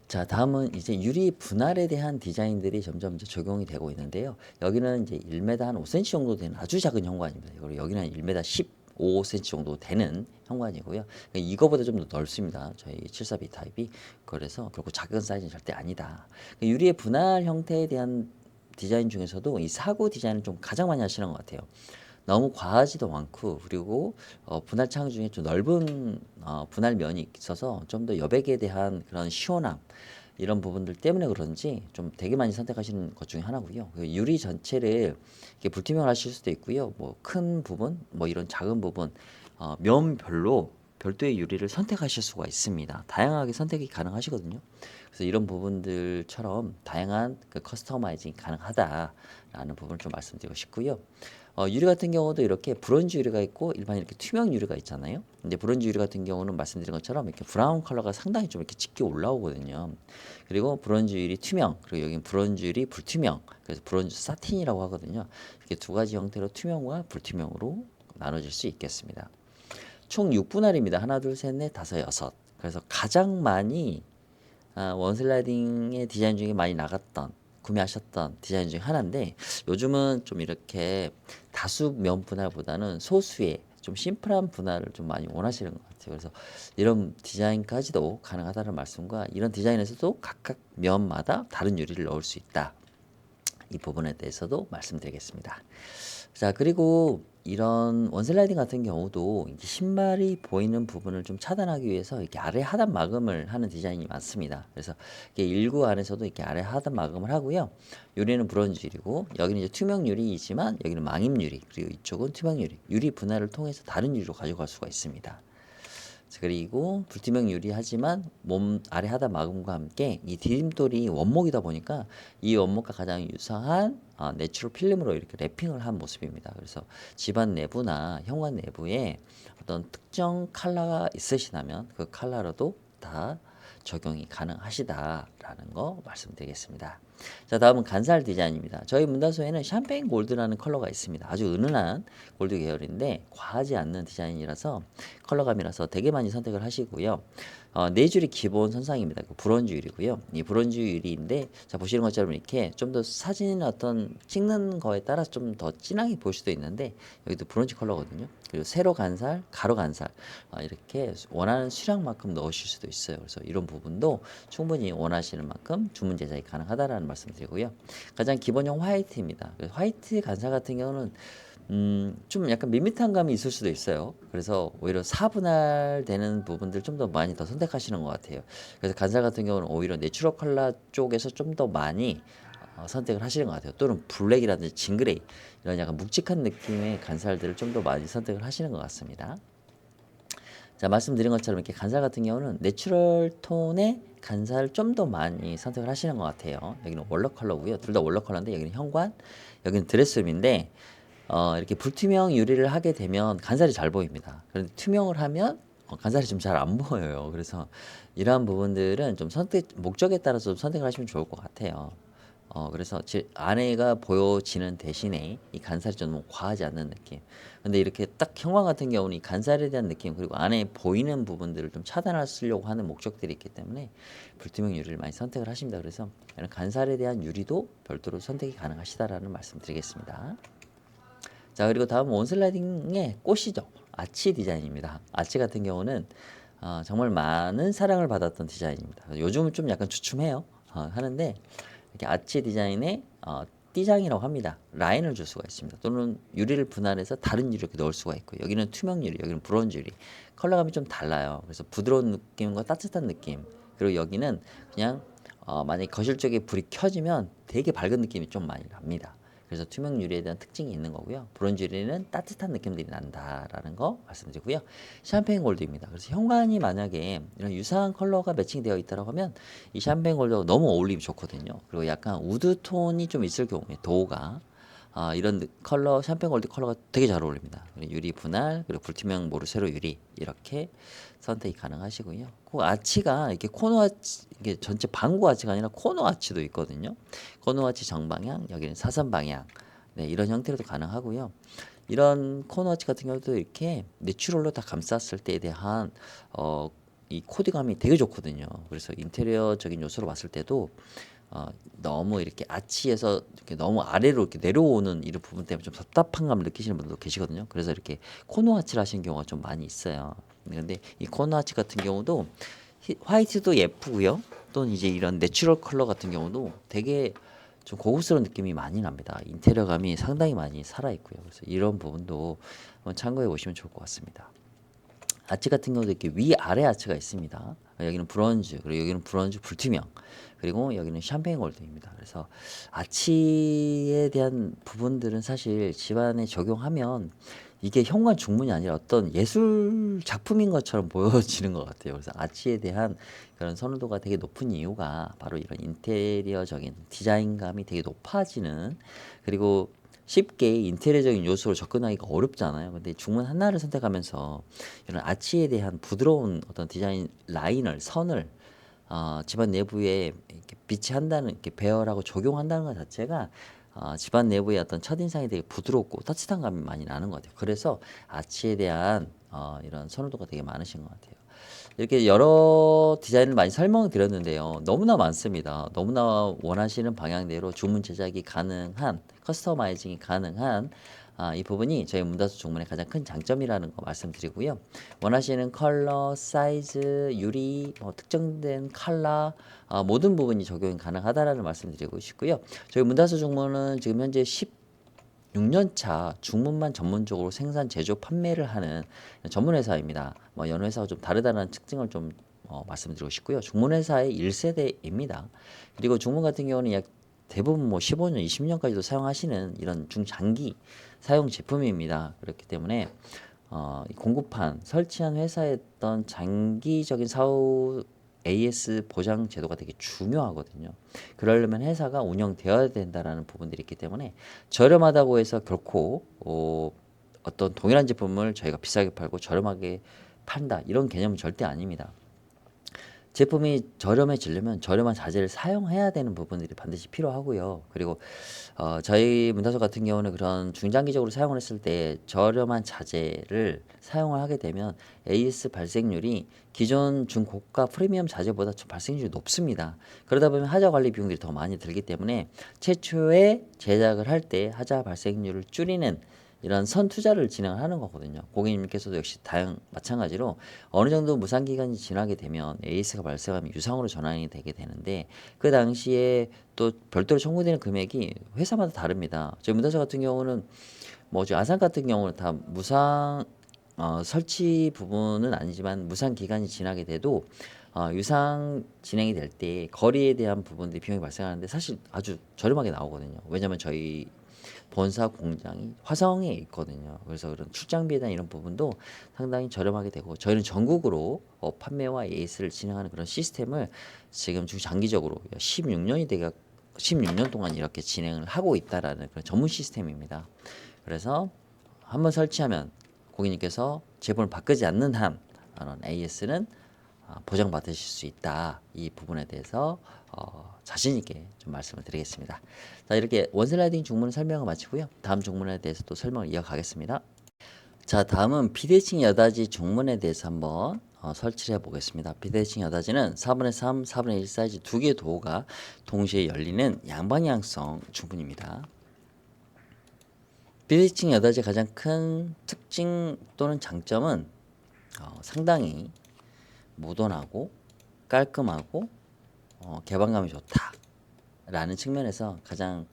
자, 다음은 이제 유리 분할에 대한 디자인들이 점점 이제 적용이 되고 있는데요. 여기는 이제 1m 한 5cm 정도 되는 아주 작은 현관입니다. 그리고 여기는 1m 15cm 정도 되는 현관이고요. 이거보다 좀 더 넓습니다. 저희 74B 타입이. 그래서 결국 작은 사이즈는 절대 아니다. 유리의 분할 형태에 대한 디자인 중에서도 이 사구 디자인을 좀 가장 많이 하시는 것 같아요. 너무 과하지도 않고 그리고 분할 창 중에 좀 넓은 분할 면이 있어서 좀 더 여백에 대한 그런 시원함 이런 부분들 때문에 그런지 좀 되게 많이 선택하시는 것 중에 하나고요. 그 유리 전체를 이렇게 불투명을 하실 수도 있고요. 뭐 큰 부분, 뭐 이런 작은 부분 면별로 별도의 유리를 선택하실 수가 있습니다. 다양하게 선택이 가능하시거든요. 그래서 이런 부분들처럼 다양한 그 커스터마이징이 가능하다라는 부분을 좀 말씀드리고 싶고요. 유리 같은 경우도 이렇게 브론즈 유리가 있고 일반 이렇게 투명 유리가 있잖아요. 근데 브론즈 유리 같은 경우는 말씀드린 것처럼 이렇게 브라운 컬러가 상당히 좀 이렇게 짙게 올라오거든요. 그리고 브론즈 유리 투명, 그리고 여기 브론즈 유리 불투명, 그래서 브론즈 사틴이라고 하거든요. 이렇게 두 가지 형태로 투명과 불투명으로 나눠질 수 있겠습니다. 총 6분할입니다. 하나, 둘, 셋, 넷, 다섯, 여섯. 그래서 가장 많이 원슬라이딩의 디자인 중에 많이 나갔던 구매하셨던 디자인 중에 하나인데 요즘은 좀 이렇게 다수 면 분할보다는 소수의 좀 심플한 분할을 좀 많이 원하시는 것 같아요. 그래서 이런 디자인까지도 가능하다는 말씀과 이런 디자인에서도 각각 면마다 다른 유리를 넣을 수 있다. 이 부분에 대해서도 말씀드리겠습니다. 자, 그리고 이런 원슬라이딩 같은 경우도 이렇게 신발이 보이는 부분을 좀 차단하기 위해서 이렇게 아래 하단 마감을 하는 디자인이 많습니다. 그래서 이게 일구 안에서도 이렇게 아래 하단 마감을 하고요. 유리는 브론즈 유리고 여기는 이제 투명 유리이지만 여기는 망임 유리 그리고 이쪽은 투명 유리. 유리 분할을 통해서 다른 유리로 가져갈 수가 있습니다. 그리고 불투명 유리하지만 몸 아래 하단 마감과 함께 이 디딤돌이 원목이다 보니까 이 원목과 가장 유사한 내추럴 필름으로 이렇게 랩핑을 한 모습입니다. 그래서 집안 내부나 현관 내부에 어떤 특정 컬러가 있으시다면 그 컬러로도 다 적용이 가능하시다라는 거 말씀드리겠습니다. 자, 다음은 간살 디자인입니다. 저희 문다소에는 샴페인 골드라는 컬러가 있습니다. 아주 은은한 골드 계열인데 과하지 않는 디자인이라서 컬러감이라서 되게 많이 선택을 하시고요. 네 줄이 기본 선상입니다. 브론즈 유리고요. 이 브론즈 유리인데 자 보시는 것처럼 이렇게 좀 더 사진 어떤 찍는 거에 따라서 좀 더 진하게 보일 수도 있는데 여기도 브론즈 컬러거든요. 그리고 세로 간살, 가로 간살 이렇게 원하는 수량만큼 넣으실 수도 있어요. 그래서 이런 부분도 충분히 원하시는 만큼 주문 제작이 가능하다라는 말씀드리고요. 가장 기본형 화이트입니다. 화이트 간살 같은 경우는 좀 약간 밋밋한 감이 있을 수도 있어요. 그래서 오히려 사분할되는 부분들 좀 더 많이 더 선택하시는 것 같아요. 그래서 간살 같은 경우는 오히려 내추럴 컬러 쪽에서 좀 더 많이 선택을 하시는 것 같아요. 또는 블랙이라든지 징그레이 이런 약간 묵직한 느낌의 간살들을 좀 더 많이 선택을 하시는 것 같습니다. 자, 말씀드린 것처럼 이렇게 간살 같은 경우는 내추럴 톤의 간살 좀 더 많이 선택을 하시는 것 같아요. 여기는 월러 컬러고요. 둘 다 월러 컬러인데 여기는 현관, 여기는 드레스룸인데 이렇게 불투명 유리를 하게 되면 간살이 잘 보입니다. 그런데 투명을 하면 간살이 좀 잘 안 보여요. 그래서 이러한 부분들은 좀 선택 목적에 따라서 좀 선택을 하시면 좋을 것 같아요. 그래서 안에가 보여지는 대신에 이 간살이 좀 너무 과하지 않는 느낌. 근데 이렇게 딱 현관 같은 경우는 이 간살에 대한 느낌 그리고 안에 보이는 부분들을 좀 차단하시려고 하는 목적들이 있기 때문에 불투명 유리를 많이 선택을 하십니다. 그래서 이런 간살에 대한 유리도 별도로 선택이 가능하시다라는 말씀드리겠습니다. 자, 그리고 다음 원슬라이딩의 꽃이죠. 아치 디자인입니다. 아치 같은 경우는 정말 많은 사랑을 받았던 디자인입니다. 요즘은 좀 약간 주춤해요. 하는데 이렇게 아치 디자인의 띠장이라고 합니다. 라인을 줄 수가 있습니다. 또는 유리를 분할해서 다른 유리 이렇게 넣을 수가 있고 여기는 투명 유리, 여기는 브론즈 유리. 컬러감이 좀 달라요. 그래서 부드러운 느낌과 따뜻한 느낌. 그리고 여기는 그냥 만약에 거실 쪽에 불이 켜지면 되게 밝은 느낌이 좀 많이 납니다. 그래서 투명 유리에 대한 특징이 있는 거고요. 브론즈 유리는 따뜻한 느낌들이 난다라는 거 말씀드리고요. 샴페인 골드입니다. 그래서 현관이 만약에 이런 유사한 컬러가 매칭되어 있다고 하면 이 샴페인 골드가 너무 어울리기 좋거든요. 그리고 약간 우드 톤이 좀 있을 경우에 도우가 이런 컬러 샴페인 골드 컬러가 되게 잘 어울립니다. 유리 분할 그리고 불투명 모루 세로 유리 이렇게 선택이 가능하시고요. 그 아치가 이렇게 코너 아치 이게 전체 방구 아치가 아니라 코너 아치도 있거든요. 코너 아치 정방향 여기는 사선 방향 네, 이런 형태로도 가능하고요. 이런 코너 아치 같은 경우도 이렇게 내추럴로 다 감쌌을 때에 대한 이 코디감이 되게 좋거든요. 그래서 인테리어적인 요소로 봤을 때도 너무 이렇게 아치에서 이렇게 너무 아래로 이렇게 내려오는 이런 부분 때문에 좀 답답한 감을 느끼시는 분들도 계시거든요. 그래서 이렇게 코너 아치를 하시는 경우가 좀 많이 있어요. 근데 이 코너 아치 같은 경우도 화이트도 예쁘고요. 또는 이제 이런 내추럴 컬러 같은 경우도 되게 좀 고급스러운 느낌이 많이 납니다. 인테리어감이 상당히 많이 살아 있고요. 그래서 이런 부분도 한번 참고해 보시면 좋을 것 같습니다. 아치 같은 경우도 이렇게 위아래 아치가 있습니다. 여기는 브론즈, 그리고 여기는 브론즈 불투명, 그리고 여기는 샴페인 골드입니다. 그래서 아치에 대한 부분들은 사실 집안에 적용하면 이게 현관 중문이 아니라 어떤 예술 작품인 것처럼 보여지는 것 같아요. 그래서 아치에 대한 그런 선호도가 되게 높은 이유가 바로 이런 인테리어적인 디자인감이 되게 높아지는 그리고 쉽게 인테리어적인 요소로 접근하기가 어렵잖아요. 근데 중문 하나를 선택하면서 이런 아치에 대한 부드러운 어떤 디자인 라인을 선을 집안 내부에 이렇게 비치한다는 이렇게 배열하고 적용한다는 것 자체가 집안 내부의 어떤 첫인상이 되게 부드럽고 따뜻한 감이 많이 나는 것 같아요. 그래서 아치에 대한 이런 선호도가 되게 많으신 것 같아요. 이렇게 여러 디자인을 많이 설명을 드렸는데요. 너무나 많습니다. 너무나 원하시는 방향대로 주문 제작이 가능한 커스터마이징이 가능한 이 부분이 저희 문다수 중문의 가장 큰 장점이라는 거 말씀드리고요. 원하시는 컬러, 사이즈, 유리, 특정된 컬러 모든 부분이 적용이 가능하다라는 말씀드리고 싶고요. 저희 문다수 중문은 지금 현재 6년 차 중문만 전문적으로 생산, 제조, 판매를 하는 전문 회사입니다. 여러 회사와 좀 다르다는 특징을 좀 말씀드리고 싶고요. 중문 회사의 1세대입니다. 그리고 중문 같은 경우는 약 대부분 15년, 20년까지도 사용하시는 이런 중장기 사용 제품입니다. 그렇기 때문에 이 공급한 설치한 회사에 어떤 장기적인 사후 AS 보장 제도가 되게 중요하거든요. 그러려면 회사가 운영되어야 된다라는 부분들이 있기 때문에 저렴하다고 해서 결코 어떤 동일한 제품을 저희가 비싸게 팔고 저렴하게 판다 이런 개념은 절대 아닙니다. 제품이 저렴해지려면 저렴한 자재를 사용해야 되는 부분들이 반드시 필요하고요. 그리고 저희 문타소 같은 경우는 그런 중장기적으로 사용을 했을 때 저렴한 자재를 사용을 하게 되면 AS 발생률이 기존 중고가 프리미엄 자재보다 좀 발생률이 높습니다. 그러다 보면 하자 관리 비용들이 더 많이 들기 때문에 최초에 제작을 할 때 하자 발생률을 줄이는 이런 선투자를 진행을 하는 거거든요. 고객님께서도 역시 마찬가지로 어느 정도 무상 기간이 지나게 되면 AS가 발생하면 유상으로 전환이 되게 되는데 그 당시에 또 별도로 청구되는 금액이 회사마다 다릅니다. 저희 문타사 같은 경우는 아산 같은 경우는 다 무상 설치 부분은 아니지만 무상 기간이 지나게 돼도 유상 진행이 될 때 거리에 대한 부분들이 비용이 발생하는데 사실 아주 저렴하게 나오거든요. 왜냐면 저희 본사 공장이 화성에 있거든요. 그래서 그런 출장비에 대한 이런 부분도 상당히 저렴하게 되고 저희는 전국으로 판매와 AS를 진행하는 그런 시스템을 지금 중장기적으로 16년이 되게 16년 동안 이렇게 진행을 하고 있다라는 그런 전문 시스템입니다. 그래서 한번 설치하면 고객님께서 제품을 바꾸지 않는 한 AS는 보장받으실 수 있다. 이 부분에 대해서 자신 있게 좀 말씀을 드리겠습니다. 자, 이렇게 원슬라이딩 중문 설명을 마치고요. 다음 중문에 대해서 또 설명을 이어가겠습니다. 자, 다음은 비대칭 여닫이 중문에 대해서 한번 설치를 해보겠습니다. 비대칭 여닫이는 4분의 3, 4분의 1 사이즈 두 개의 도어가 동시에 열리는 양방향성 중문입니다. 비대칭 여닫이의 가장 큰 특징 또는 장점은 상당히 모던하고 깔끔하고 개방감이 좋다라는 측면에서 가장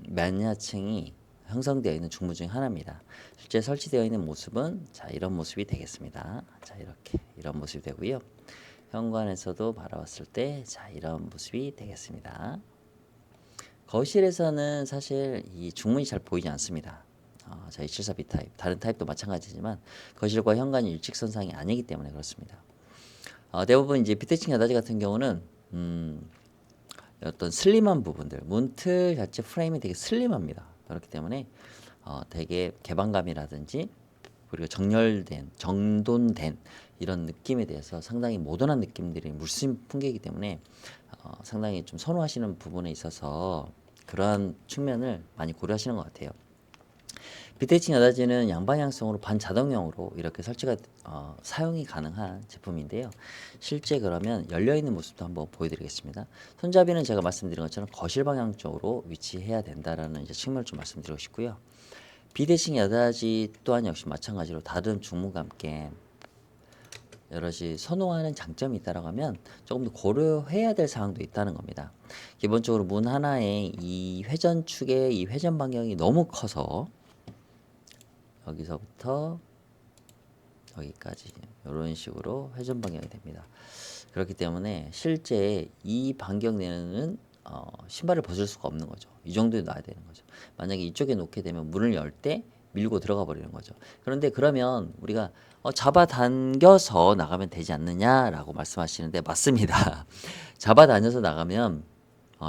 매니아층이 형성되어 있는 중문 중 하나입니다. 실제 설치되어 있는 모습은 자 이런 모습이 되겠습니다. 자 이렇게 이런 모습이 되고요. 현관에서도 바라봤을 때 자 이런 모습이 되겠습니다. 거실에서는 사실 이 중문이 잘 보이지 않습니다. 저희 74 B타입 다른 타입도 마찬가지지만 거실과 현관이 일직선상이 아니기 때문에 그렇습니다. 대부분 이제 비대칭 여닫이 같은 경우는 어떤 슬림한 부분들 문틀 자체 프레임이 되게 슬림합니다. 그렇기 때문에 되게 개방감이라든지 그리고 정돈된 이런 느낌에 대해서 상당히 모던한 느낌들이 물씬 풍기기 때문에 상당히 좀 선호하시는 부분에 있어서 그러한 측면을 많이 고려하시는 것 같아요. 비대칭 여닫이는 양방향성으로 반자동형으로 이렇게 설치가 사용이 가능한 제품인데요. 실제 그러면 열려있는 모습도 한번 보여드리겠습니다. 손잡이는 제가 말씀드린 것처럼 거실 방향 쪽으로 위치해야 된다라는 이제 측면을 좀 말씀드리고 싶고요. 비대칭 여닫이 또한 역시 마찬가지로 다른 중문과 함께 여럿이 선호하는 장점이 있다라고 하면 조금 더 고려해야 될 사항도 있다는 겁니다. 기본적으로 문 하나에 이 회전축의 이 회전 반경이 너무 커서 여기서부터 여기까지 이런 식으로 회전 반경이 됩니다. 그렇기 때문에 실제 이 반경 내에는 신발을 벗을 수가 없는 거죠. 이 정도에 놔야 되는 거죠. 만약에 이쪽에 놓게 되면 문을 열 때 밀고 들어가 버리는 거죠. 그런데 그러면 우리가 잡아당겨서 나가면 되지 않느냐라고 말씀하시는데 맞습니다. 잡아당겨서 나가면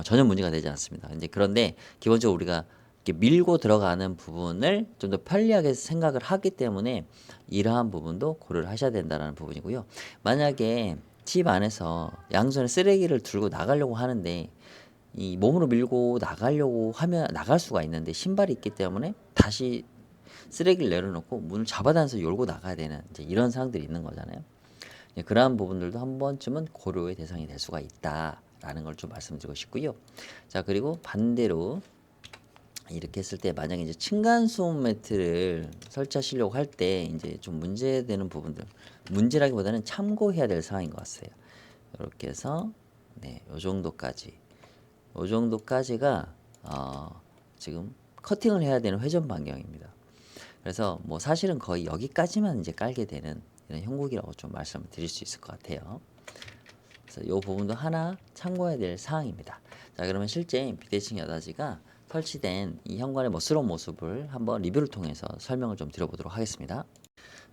전혀 문제가 되지 않습니다. 이제 그런데 기본적으로 우리가 이렇게 밀고 들어가는 부분을 좀 더 편리하게 생각을 하기 때문에 이러한 부분도 고려를 하셔야 된다는 부분이고요. 만약에 집 안에서 양손에 쓰레기를 들고 나가려고 하는데 이 몸으로 밀고 나가려고 하면 나갈 수가 있는데 신발이 있기 때문에 다시 쓰레기를 내려놓고 문을 잡아다녀서 열고 나가야 되는 이제 이런 상황들이 있는 거잖아요. 그러한 부분들도 한 번쯤은 고려의 대상이 될 수가 있다라는 걸 좀 말씀드리고 싶고요. 자, 그리고 반대로 이렇게 했을 때 만약에 이제 층간소음 매트를 설치하시려고 할 때 이제 좀 문제되는 부분들, 문제라기보다는 참고해야 될 사항인 것 같아요. 이렇게 해서 요 정도까지가 지금 커팅을 해야 되는 회전 반경입니다. 그래서 뭐 사실은 거의 여기까지만 이제 깔게 되는 이런 형국이라고 좀 말씀을 드릴 수 있을 것 같아요. 그래서 이 부분도 하나 참고해야 될 사항입니다. 자, 그러면 실제 비대칭 여닫이가 설치된 이 현관의 멋스러운 모습을 한번 리뷰를 통해서 설명을 좀 드려보도록 하겠습니다.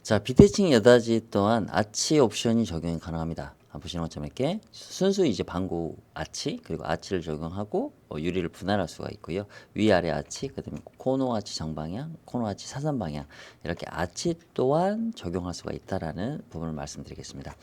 자, 비대칭 여닫이 또한 아치 옵션이 적용이 가능합니다. 보시는 것처럼 이렇게 순수 이제 방구 아치 그리고 아치를 적용하고 유리를 분할할 수가 있고요. 위아래 아치, 그다음에 코너 아치 정방향, 코너 아치 사선 방향 이렇게 아치 또한 적용할 수가 있다라는 부분을 말씀드리겠습니다.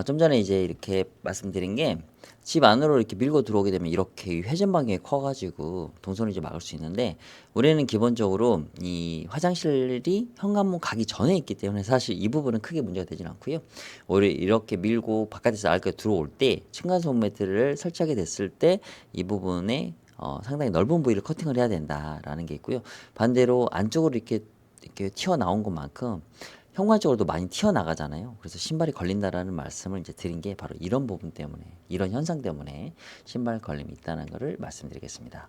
좀 전에 이제 이렇게 말씀드린 게 집 안으로 이렇게 밀고 들어오게 되면 이렇게 회전 반경이 커가지고 동선을 이제 막을 수 있는데 우리는 기본적으로 이 화장실이 현관문 가기 전에 있기 때문에 사실 이 부분은 크게 문제가 되진 않고요. 오히려 이렇게 밀고 바깥에서 알게 들어올 때 층간소음 매트를 설치하게 됐을 때 이 부분에 상당히 넓은 부위를 커팅을 해야 된다라는 게 있고요. 반대로 안쪽으로 이렇게 튀어나온 것만큼 현관 쪽으로도 많이 튀어나가잖아요. 그래서 신발이 걸린다라는 말씀을 이제 드린 게 바로 이런 부분 때문에, 이런 현상 때문에 신발 걸림이 있다는 것을 말씀드리겠습니다.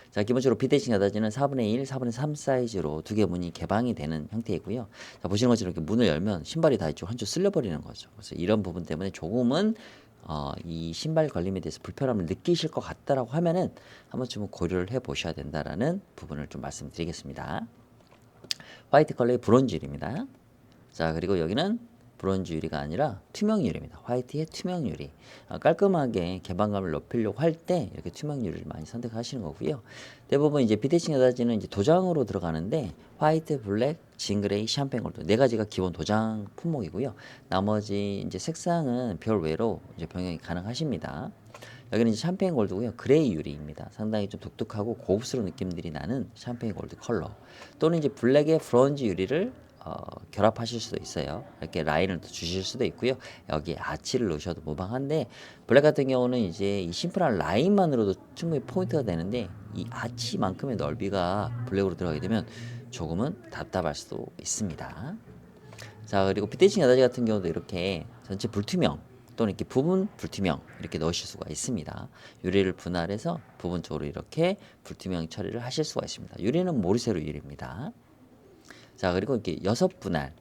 자, 기본적으로 비대칭 여닫이는 4분의 1, 4분의 3 사이즈로 두 개 문이 개방이 되는 형태이고요. 자, 보시는 것처럼 이렇게 문을 열면 신발이 다 이쪽 한쪽 쓸려버리는 거죠. 그래서 이런 부분 때문에 조금은 이 신발 걸림에 대해서 불편함을 느끼실 것 같다라고 하면은 한 번쯤은 고려를 해 보셔야 된다라는 부분을 좀 말씀드리겠습니다. 화이트 컬러의 브론즈 유리입니다. 자, 그리고 여기는 브론즈 유리가 아니라 투명 유리입니다. 화이트의 투명 유리. 깔끔하게 개방감을 높이려고 할 때 이렇게 투명 유리를 많이 선택하시는 거고요. 대부분 이제 비대칭 여닫이는 이제 도장으로 들어가는데 화이트, 블랙, 징그레이, 샴페인 골드 네 가지가 기본 도장 품목이고요. 나머지 이제 색상은 별 외로 이제 병행이 가능하십니다. 여기는 이제 샴페인 골드고요. 그레이 유리입니다. 상당히 좀 독특하고 고급스러운 느낌들이 나는 샴페인 골드 컬러. 또는 이제 블랙의 브론즈 유리를 결합하실 수도 있어요. 이렇게 라인을 또 주실 수도 있고요. 여기에 아치를 넣으셔도 무방한데 블랙 같은 경우는 이제 이 심플한 라인만으로도 충분히 포인트가 되는데 이 아치만큼의 넓이가 블랙으로 들어가게 되면 조금은 답답할 수도 있습니다. 자, 그리고 비대칭 여닫이 같은 경우도 이렇게 전체 불투명 또는 이렇게 부분 불투명 이렇게 넣으실 수가 있습니다. 유리를 분할해서 부분적으로 이렇게 불투명 처리를 하실 수가 있습니다. 유리는 모리세로 유리입니다. 자, 그리고 이렇게 6분할,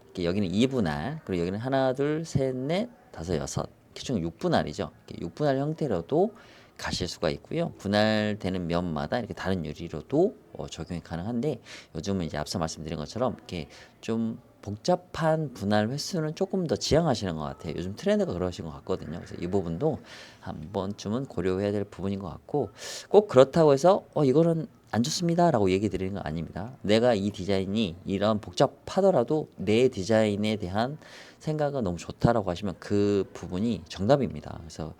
이렇게 여기는 2분할, 그리고 여기는 하나, 둘, 셋, 넷, 다섯, 여섯, 총 6분할이죠. 6분할 형태로도 가실 수가 있고요. 분할되는 면마다 이렇게 다른 유리로도 적용이 가능한데 요즘은 이제 앞서 말씀드린 것처럼 이렇게 좀 복잡한 분할 횟수는 조금 더 지향하시는 것 같아요. 요즘 트렌드가 그러신 것 같거든요. 그래서 이 부분도 한 번쯤은 고려해야 될 부분인 것 같고 꼭 그렇다고 해서 이거는 안 좋습니다 라고 얘기 드리는 건 아닙니다. 내가 이 디자인이 이런 복잡하더라도 내 디자인에 대한 생각은 너무 좋다라고 하시면 그 부분이 정답입니다. 그래서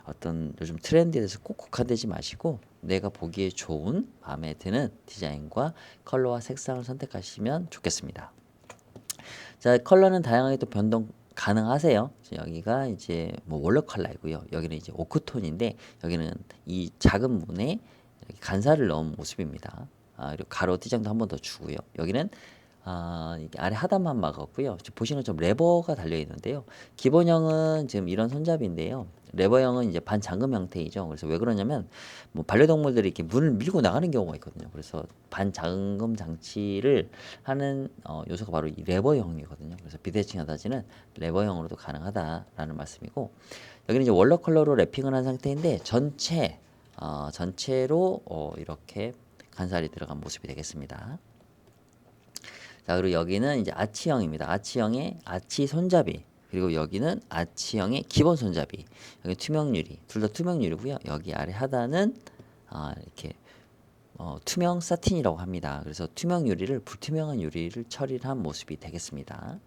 어떤 요즘 트렌드에 대해서 꼭 국한되지 마시고 내가 보기에 좋은 마음에 드는 디자인과 컬러와 색상을 선택하시면 좋겠습니다. 자, 컬러는 다양하게 또 변동 가능하세요. 여기가 이제 뭐 원래 컬러이고요. 여기는 이제 오크톤인데 여기는 이 작은 문에 이렇게 간살을 넣은 모습입니다. 그리고 가로 띠장도 한 번 더 주고요. 여기는 이게 아래 하단만 막았고요. 지금 보시는 것처럼 레버가 달려 있는데요. 기본형은 지금 이런 손잡이인데요. 레버형은 이제 반잠금 형태이죠. 그래서 왜 그러냐면 뭐 반려동물들이 이렇게 문을 밀고 나가는 경우가 있거든요. 그래서 반잠금 장치를 하는 요소가 바로 이 레버형이거든요. 그래서 비대칭 여닫이는 레버형으로도 가능하다라는 말씀이고 여기는 이제 원러 컬러로 랩핑을 한 상태인데 전체로 이렇게 간살이 들어간 모습이 되겠습니다. 자, 그리고 여기는 이제 아치형입니다. 아치형의 아치 손잡이. 그리고 여기는 아치형의 기본 손잡이. 여기 투명 유리. 둘 다 투명 유리고요. 여기 아래 하단은 이렇게 투명 사틴이라고 합니다. 그래서 투명 유리를 불투명한 유리를 처리를 한 모습이 되겠습니다.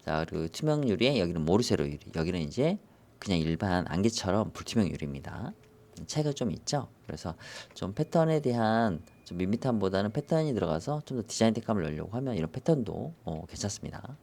자, 그리고 투명 유리에 여기는 모르세로 유리. 여기는 이제 그냥 일반 안개처럼 불투명 유리입니다. 차이가 좀 있죠. 그래서 좀 패턴에 대한 좀 밋밋함보다는 패턴이 들어가서 좀 더 디자인틱함을 넣으려고 하면 이런 패턴도 괜찮습니다.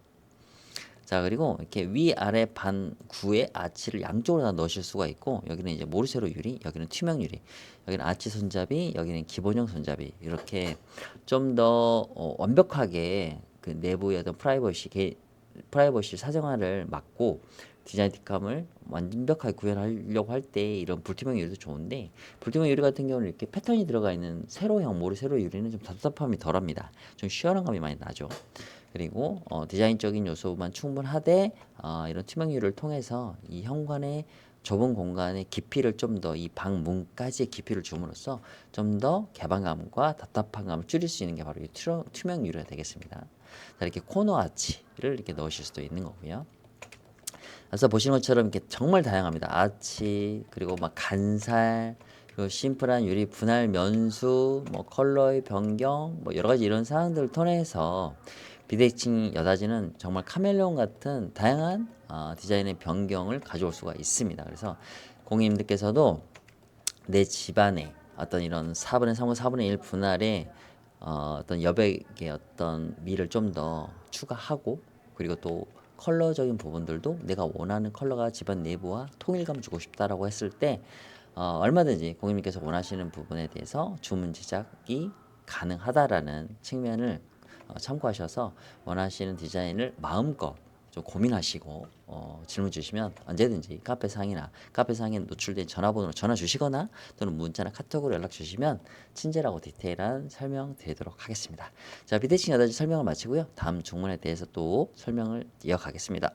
자, 그리고 이렇게 위아래 반구의 아치를 양쪽으로 다 넣으실 수가 있고 여기는 이제 모르세로 유리, 여기는 투명 유리, 여기는 아치 손잡이, 여기는 기본형 손잡이 이렇게 좀 더 완벽하게 그 내부의 어떤 프라이버시 사생활을 막고 디자인틱함을 완벽하게 구현하려고 할 때 이런 불투명 유리도 좋은데 불투명 유리 같은 경우는 이렇게 패턴이 들어가 있는 세로형 모르세로 유리는 좀 답답함이 덜합니다. 좀 시원한 감이 많이 나죠. 그리고 디자인적인 요소만 충분하되 이런 투명 유리를 통해서 이 현관의 좁은 공간의 깊이를 좀 더 이 방문까지의 깊이를 줌으로써 좀 더 개방감과 답답한 감을 줄일 수 있는 게 바로 이 투명 유리가 되겠습니다. 자, 이렇게 코너 아치를 이렇게 넣으실 수도 있는 거고요. 그래서 보시는 것처럼 이렇게 정말 다양합니다. 아치, 그리고 막 간살, 그리고 심플한 유리 분할 면수, 뭐 컬러의 변경, 뭐 여러 가지 이런 사항들을 통해서 비대칭 여닫이는 정말 카멜레온 같은 다양한 디자인의 변경을 가져올 수가 있습니다. 그래서 고객님들께서도 내 집안에 어떤 이런 4분의 3분 4분의 1 분할의 어떤 여백의 어떤 미를 좀 더 추가하고, 그리고 또 컬러적인 부분들도 내가 원하는 컬러가 집안 내부와 통일감 주고 싶다라고 했을 때 얼마든지 고객님께서 원하시는 부분에 대해서 주문 제작이 가능하다라는 측면을 참고하셔서 원하시는 디자인을 마음껏 좀 고민하시고 질문 주시면 언제든지 카페상에 노출된 전화번호로 전화 주시거나 또는 문자나 카톡으로 연락 주시면 친절하고 디테일한 설명 드리도록 하겠습니다. 자, 비대칭 여닫이 설명을 마치고요. 다음 중문에 대해서 또 설명을 이어가겠습니다.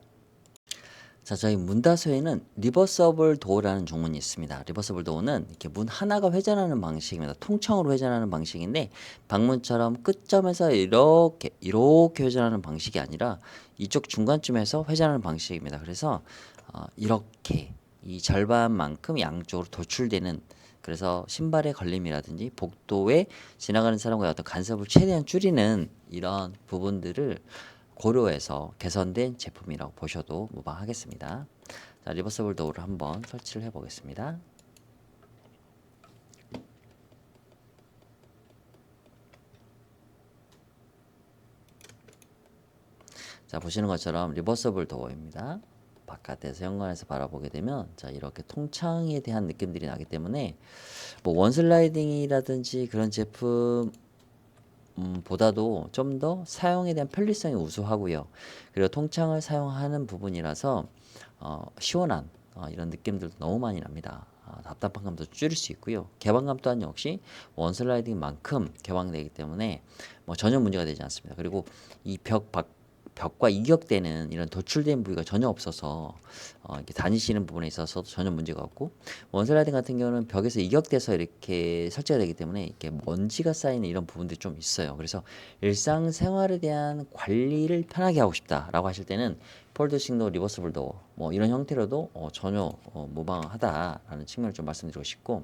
자, 저희 문다소에는 리버서블 도어라는 종문이 있습니다. 리버서블 도어는 이렇게 문 하나가 회전하는 방식입니다. 통창으로 회전하는 방식인데 방문처럼 끝점에서 이렇게 회전하는 방식이 아니라 이쪽 중간쯤에서 회전하는 방식입니다. 그래서 이렇게 이 절반만큼 양쪽으로 도출되는, 그래서 신발의 걸림이라든지 복도에 지나가는 사람과의 어떤 간섭을 최대한 줄이는 이런 부분들을 고려해서 개선된 제품이라고 보셔도 무방하겠습니다. 자, 리버서블 도어를 한번 설치를 해 보겠습니다. 자, 보시는 것처럼 리버서블 도어입니다. 바깥에서 현관에서 바라보게 되면 자, 이렇게 통창에 대한 느낌들이 나기 때문에 뭐 원슬라이딩이라든지 그런 제품 보다도 좀 더 사용에 대한 편리성이 우수하고요. 그리고 통창을 사용하는 부분이라서 시원한 이런 느낌들도 너무 많이 납니다. 답답한 감도 줄일 수 있고요. 개방감 또한 역시 원슬라이딩만큼 개방되기 때문에 뭐 전혀 문제가 되지 않습니다. 그리고 이 벽과 이격되는 이런 도출된 부위가 전혀 없어서 이렇게 다니시는 부분에 있어서도 전혀 문제가 없고, 원슬라이딩 같은 경우는 벽에서 이격돼서 이렇게 설치가 되기 때문에 이렇게 먼지가 쌓이는 이런 부분들이 좀 있어요. 그래서 일상생활에 대한 관리를 편하게 하고 싶다라고 하실 때는 폴드 식로 리버스블 도어 뭐 이런 형태로도 전혀 무방하다라는 측면을 좀 말씀드리고 싶고,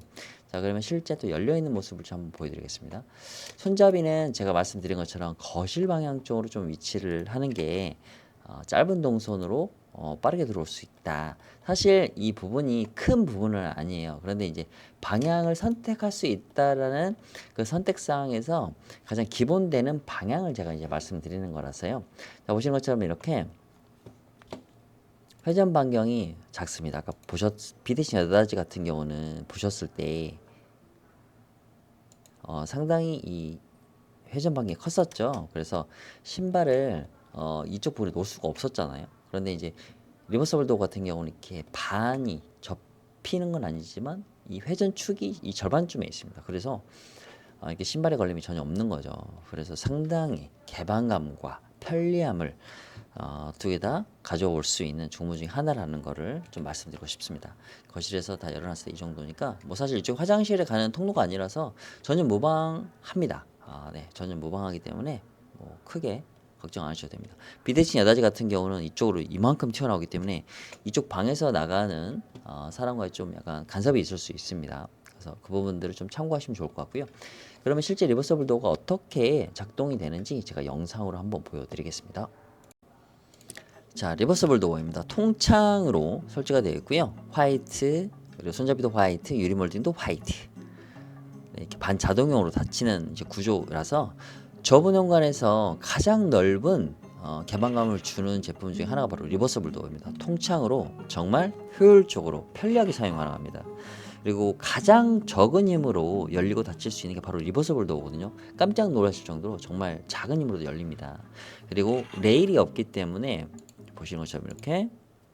자, 그러면 실제 또 열려있는 모습을 좀 한번 보여드리겠습니다. 손잡이는 제가 말씀드린 것처럼 거실 방향 쪽으로 좀 위치를 하는 게 짧은 동선으로 빠르게 들어올 수 있다. 사실 이 부분이 큰 부분은 아니에요. 그런데 이제 방향을 선택할 수 있다라는 그 선택사항에서 가장 기본되는 방향을 제가 이제 말씀드리는 거라서요. 자, 보시는 것처럼 이렇게 회전 반경이 작습니다. 아까 비대칭 여닫이 같은 경우는 보셨을 때 상당히 이 회전 반경이 컸었죠. 그래서 신발을 이쪽 부분에 놓을 수가 없었잖아요. 그런데 이제 리버서블 도어 같은 경우는 이렇게 반이 접히는 건 아니지만 이 회전축이 이 절반쯤에 있습니다. 그래서 이게 신발에 걸림이 전혀 없는 거죠. 그래서 상당히 개방감과 편리함을 두 개 다 가져올 수 있는 종목 중에 하나라는 거를 좀 말씀드리고 싶습니다. 거실에서 다 열어놨을 때 이 정도니까 뭐 사실 이쪽 화장실에 가는 통로가 아니라서 전혀 무방합니다. 네, 전혀 무방하기 때문에 뭐 크게 걱정 안 하셔도 됩니다. 비대칭 여닫이 같은 경우는 이쪽으로 이만큼 튀어나오기 때문에 이쪽 방에서 나가는 사람과의 좀 약간 간섭이 있을 수 있습니다. 그래서 그 부분들을 좀 참고하시면 좋을 것 같고요. 그러면 실제 리버서블 도어가 어떻게 작동이 되는지 제가 영상으로 한번 보여드리겠습니다. 자, 리버서블 도어입니다. 통창으로 설치가 되어 있고요. 화이트, 그리고 손잡이도 화이트, 유리 몰딩도 화이트. 네, 이렇게 반자동형으로 닫히는 이제 구조라서 좁은 현관에서 가장 넓은 개방감을 주는 제품 중에 하나가 바로 리버서블 도어입니다. 통창으로 정말 효율적으로 편리하게 사용 가능합니다. 그리고 가장 적은 힘으로 열리고 닫힐 수 있는 게 바로 리버서블 도어거든요. 깜짝 놀라실 정도로 정말 작은 힘으로도 열립니다. 그리고 레일이 없기 때문에 보시는 것처럼 이렇게,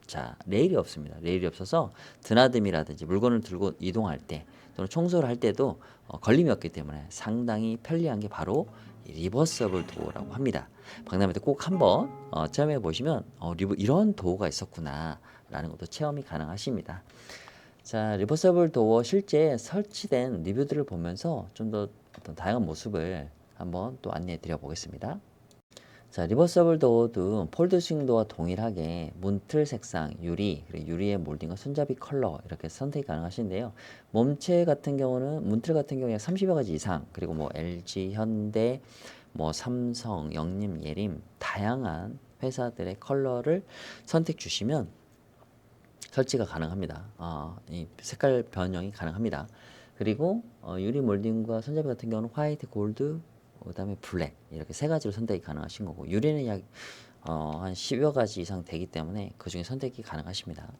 자, 레일이 없습니다. 레일이 없어서 드나듦이라든지 물건을 들고 이동할 때 또는 청소를 할 때도 걸림이 없기 때문에 상당히 편리한 게 바로 리버서블 도어라고 합니다. 박람회 때 꼭 한번 체험해 보시면 이런 도어가 있었구나 라는 것도 체험이 가능하십니다. 자, 리버서블 도어 실제 설치된 리뷰들을 보면서 좀 더 어떤 다양한 모습을 한번 또 안내해 드려 보겠습니다. 자, 리버서블 도어도 폴드 스윙 도어와 동일하게 문틀 색상, 유리, 그리고 유리의 몰딩과 손잡이 컬러 이렇게 선택이 가능하신데요. 몸체 같은 경우는 문틀 같은 경우에 30여 가지 이상, 그리고 뭐 LG, 현대, 뭐 삼성, 영림, 예림 다양한 회사들의 컬러를 선택 주시면 설치가 가능합니다. 이 색깔 변형이 가능합니다. 그리고 유리 몰딩과 손잡이 같은 경우는 화이트, 골드, 그다음에 블랙 이렇게 세 가지로 선택이 가능하신 거고 유리는 약 한 10여 가지 이상 되기 때문에 그 중에 선택이 가능하십니다.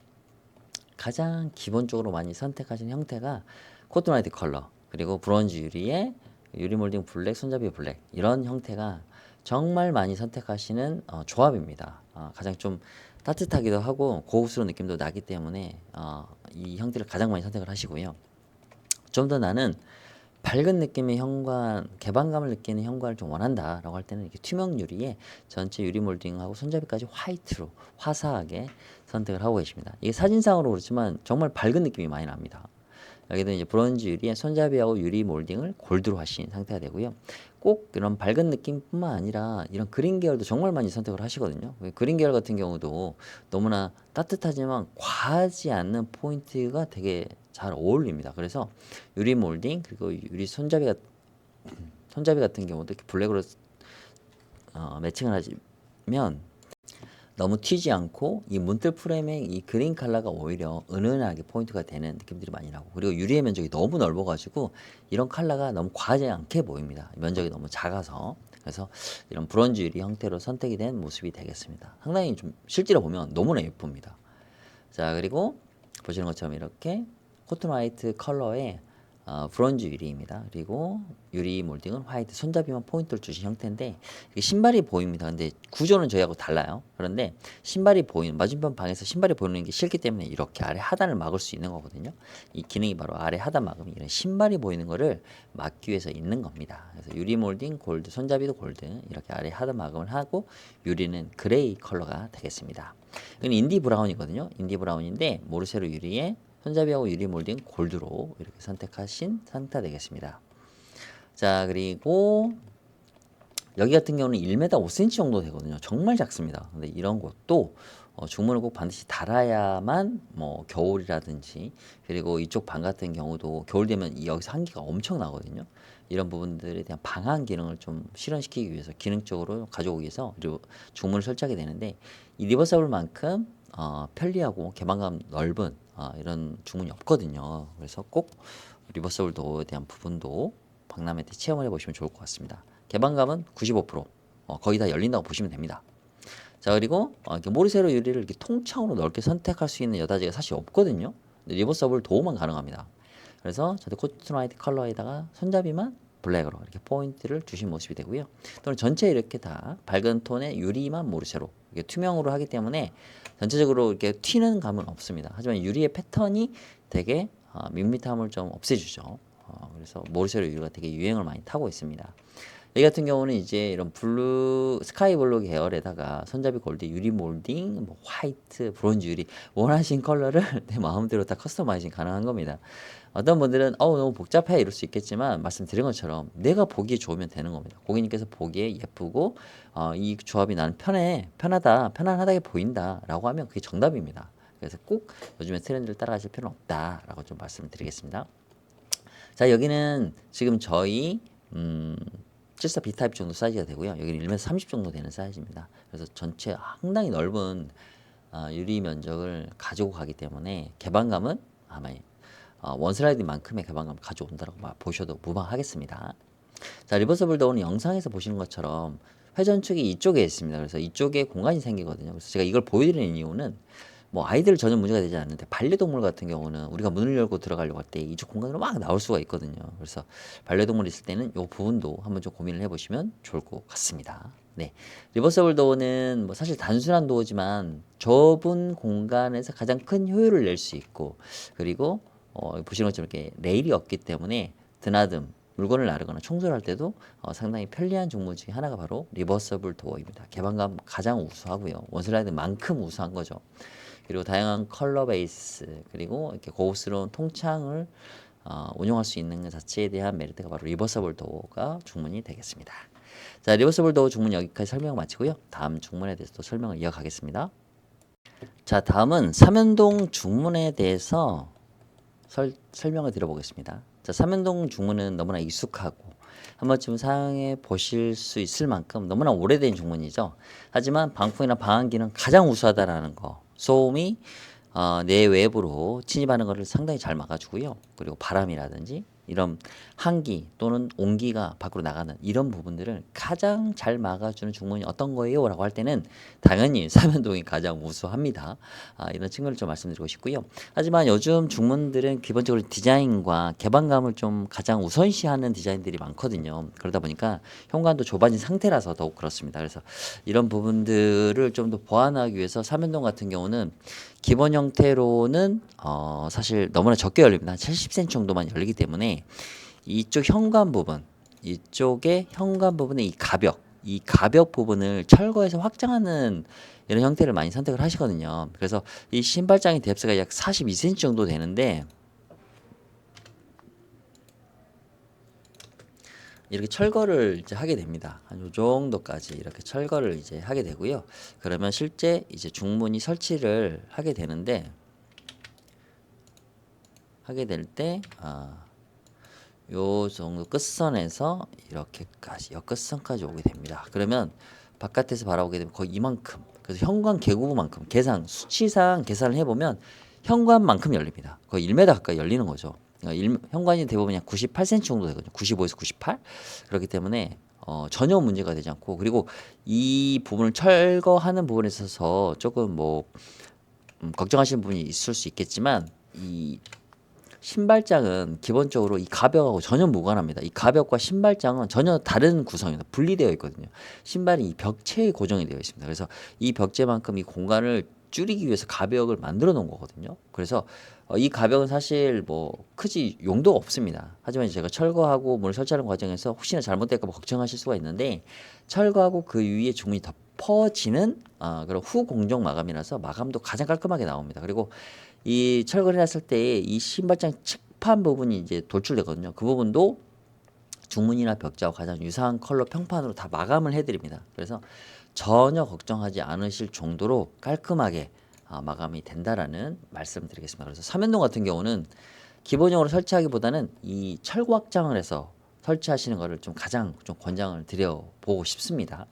가장 기본적으로 많이 선택하시는 형태가 코트라이트 컬러 그리고 브론즈 유리에 유리 몰딩 블랙, 손잡이 블랙 이런 형태가 정말 많이 선택하시는 조합입니다. 가장 좀 따뜻하기도 하고 고급스러운 느낌도 나기 때문에 이 형태를 가장 많이 선택을 하시고요. 좀 더 나는 밝은 느낌의 현관, 개방감을 느끼는 현관을 좀 원한다라고 할 때는 이렇게 투명 유리에 전체 유리 몰딩하고 손잡이까지 화이트로 화사하게 선택을 하고 계십니다. 이게 사진상으로 그렇지만 정말 밝은 느낌이 많이 납니다. 여기도 이제 브론즈 유리에 손잡이하고 유리 몰딩을 골드로 하신 상태가 되고요. 꼭 이런 밝은 느낌뿐만 아니라 이런 그린 계열도 정말 많이 선택을 하시거든요. 그린 계열 같은 경우도 너무나 따뜻하지만 과하지 않는 포인트가 되게 잘 어울립니다. 그래서 유리 몰딩 그리고 유리 손잡이 같은 경우도 이렇게 블랙으로 매칭을 하시면 너무 튀지 않고 이 문틀 프레임의 이 그린 컬러가 오히려 은은하게 포인트가 되는 느낌들이 많이 나고 그리고 유리의 면적이 너무 넓어가지고 이런 컬러가 너무 과하지 않게 보입니다. 면적이 너무 작아서 그래서 이런 브론즈 유리 형태로 선택이 된 모습이 되겠습니다. 상당히 좀 실제로 보면 너무나 예쁩니다. 자, 그리고 보시는 것처럼 이렇게 코튼 화이트 컬러의 브론즈 유리입니다. 그리고 유리 몰딩은 화이트 손잡이만 포인트를 주신 형태인데 이게 신발이 보입니다. 근데 구조는 저희하고 달라요. 그런데 신발이 보이는 맞은편 방에서 신발이 보이는 게 싫기 때문에 이렇게 아래 하단을 막을 수 있는 거거든요. 이 기능이 바로 아래 하단 막음이 이런 신발이 보이는 거를 막기 위해서 있는 겁니다. 그래서 유리 몰딩 골드, 손잡이도 골드 이렇게 아래 하단 막음을 하고 유리는 그레이 컬러가 되겠습니다. 이건 인디 브라운이거든요. 인디 브라운인데 모르세로 유리에 손잡이하고 유리 몰딩 골드로 이렇게 선택하신 상태 되겠습니다. 자, 그리고 여기 같은 경우는 1m 5cm 정도 되거든요. 정말 작습니다. 근데 이런 것도 중문을 꼭 반드시 달아야만 뭐 겨울이라든지 그리고 이쪽 방 같은 경우도 겨울 되면 여기서 한기가 엄청 나거든요. 이런 부분들에 대한 방한 기능을 좀 실현시키기 위해서 기능적으로 가져오기 위해서 그리고 중문을 설치하게 되는데 이 리버서블만큼 편리하고 개방감 넓은 이런 중문이 없거든요. 그래서 꼭 리버서블 도어에 대한 부분도 박람회 때 체험을 해보시면 좋을 것 같습니다. 개방감은 95% 거의 다 열린다고 보시면 됩니다. 자, 그리고 이렇게 모르세로 유리를 이렇게 통창으로 넓게 선택할 수 있는 여다지가 사실 없거든요. 리버서블 도어만 가능합니다. 그래서 저도 코트라이트 컬러에다가 손잡이만 블랙으로 이렇게 포인트를 주신 모습이 되고요. 또는 전체 이렇게 다 밝은 톤의 유리만 모르세로 이게 투명으로 하기 때문에 전체적으로 이렇게 튀는 감은 없습니다. 하지만 유리의 패턴이 되게 밋밋함을 좀 없애주죠. 그래서 모르세로 유리가 되게 유행을 많이 타고 있습니다. 여기 같은 경우는 이제 이런 스카이 블루 계열에다가 손잡이 골드, 유리 몰딩, 뭐 화이트, 브론즈 유리 원하신 컬러를 내 마음대로 다 커스터마이징 가능한 겁니다. 어떤 분들은 너무 복잡해 이럴 수 있겠지만 말씀드린 것처럼 내가 보기에 좋으면 되는 겁니다. 고객님께서 보기에 예쁘고 이 조합이 나는 편하다, 편안하게 보인다라고 하면 그게 정답입니다. 그래서 꼭 요즘의 트렌드를 따라가실 필요는 없다라고 좀 말씀을 드리겠습니다. 자, 여기는 지금 저희 74 B타입 정도 사이즈가 되고요. 여기는 1m 30 정도 되는 사이즈입니다. 그래서 전체 상당히 넓은 유리 면적을 가지고 가기 때문에 개방감은 아마 원슬라이드만큼의 개방감을 가져온다고 보셔도 무방하겠습니다. 자, 리버서블 도어는 영상에서 보시는 것처럼 회전축이 이쪽에 있습니다. 그래서 이쪽에 공간이 생기거든요. 그래서 제가 이걸 보여드리는 이유는 뭐 아이들 전혀 문제가 되지 않는데 반려동물 같은 경우는 우리가 문을 열고 들어가려고 할 때 이쪽 공간으로 막 나올 수가 있거든요. 그래서 반려동물이 있을 때는 이 부분도 한번 좀 고민을 해보시면 좋을 것 같습니다. 네, 리버서블 도어는 뭐 사실 단순한 도어지만 좁은 공간에서 가장 큰 효율을 낼 수 있고 그리고 보시는 것처럼 이렇게 레일이 없기 때문에 드나듦 물건을 나르거나 청소를 할 때도 상당히 편리한 종목 중에 하나가 바로 리버서블 도어입니다. 개방감 가장 우수하고요. 원슬라이드만큼 우수한 거죠. 그리고 다양한 컬러 베이스, 그리고 이렇게 고급스러운 통창을 운용할 수 있는 것 자체에 대한 메리트가 바로 리버서블 도어가 중문이 되겠습니다. 자, 리버서블 도어 중문 여기까지 설명 마치고요. 다음 중문에 대해서 또 설명을 이어가겠습니다. 자, 다음은 삼연동 중문에 대해서 설명을 드려보겠습니다. 자, 삼연동 중문은 너무나 익숙하고 한 번쯤 사용해 보실 수 있을 만큼 너무나 오래된 중문이죠. 하지만 방풍이나 방한기는 가장 우수하다라는 거. 소음이 내외부로 침입하는 것을 상당히 잘 막아주고요. 그리고 바람이라든지 이런 한기 또는 온기가 밖으로 나가는 이런 부분들을 가장 잘 막아주는 중문이 어떤 거예요? 라고 할 때는 당연히 삼연동이 가장 우수합니다. 이런 측면을 좀 말씀드리고 싶고요. 하지만 요즘 중문들은 기본적으로 디자인과 개방감을 좀 가장 우선시하는 디자인들이 많거든요. 그러다 보니까 현관도 좁아진 상태라서 더욱 그렇습니다. 그래서 이런 부분들을 좀 더 보완하기 위해서 삼연동 같은 경우는 기본 형태로는 사실 너무나 적게 열립니다. 70cm 정도만 열리기 때문에 이쪽 현관 부분, 이쪽의 현관 부분의 이 가벽 부분을 철거해서 확장하는 이런 형태를 많이 선택을 하시거든요. 그래서 이 신발장의 뎁스가 약 42cm 정도 되는데 이렇게 철거를 이제 하게 됩니다. 한 요 정도까지 이렇게 철거를 이제 하게 되고요. 그러면 실제 이제 중문이 설치를 하게 되는데 하게 될 때 요 정도 끝선에서 이렇게까지 끝선까지 오게 됩니다. 그러면 바깥에서 바라보게 되면 거의 이만큼. 그래서 현관 개구부만큼 계산 수치상 계산을 해보면 현관만큼 열립니다. 거의 1m 가까이 열리는 거죠. 현관이 대부분 약 98cm 정도 되거든요. 95에서 98. 그렇기 때문에 전혀 문제가 되지 않고, 그리고 이 부분을 철거하는 부분에 있어서 조금 뭐 걱정하시는 부분이 있을 수 있겠지만 이 신발장은 기본적으로 이 가벽하고 전혀 무관합니다. 이 가벽과 신발장은 전혀 다른 구성입니다. 분리되어 있거든요. 신발이 이 벽체에 고정이 되어 있습니다. 그래서 이 벽체만큼 이 공간을 줄이기 위해서 가벽을 만들어 놓은 거거든요. 그래서 이 가벽은 사실 뭐 크지 용도가 없습니다. 하지만 제가 철거하고 문을 설치하는 과정에서 혹시나 잘못될까 봐 걱정하실 수가 있는데, 철거하고 그 위에 주문이 덮어지는 그런 후 공정 마감이라서 마감도 가장 깔끔하게 나옵니다. 그리고 이 철거를 했을 때 이 신발장 측판 부분이 이제 돌출되거든요. 그 부분도 중문이나 벽자와 가장 유사한 컬러 평판으로 다 마감을 해드립니다. 그래서 전혀 걱정하지 않으실 정도로 깔끔하게 마감이 된다라는 말씀드리겠습니다. 그래서 삼연동 같은 경우는 기본적으로 설치하기보다는 이 철거 확장을 해서 설치하시는 것을 좀 가장 좀 권장을 드려보고 싶습니다.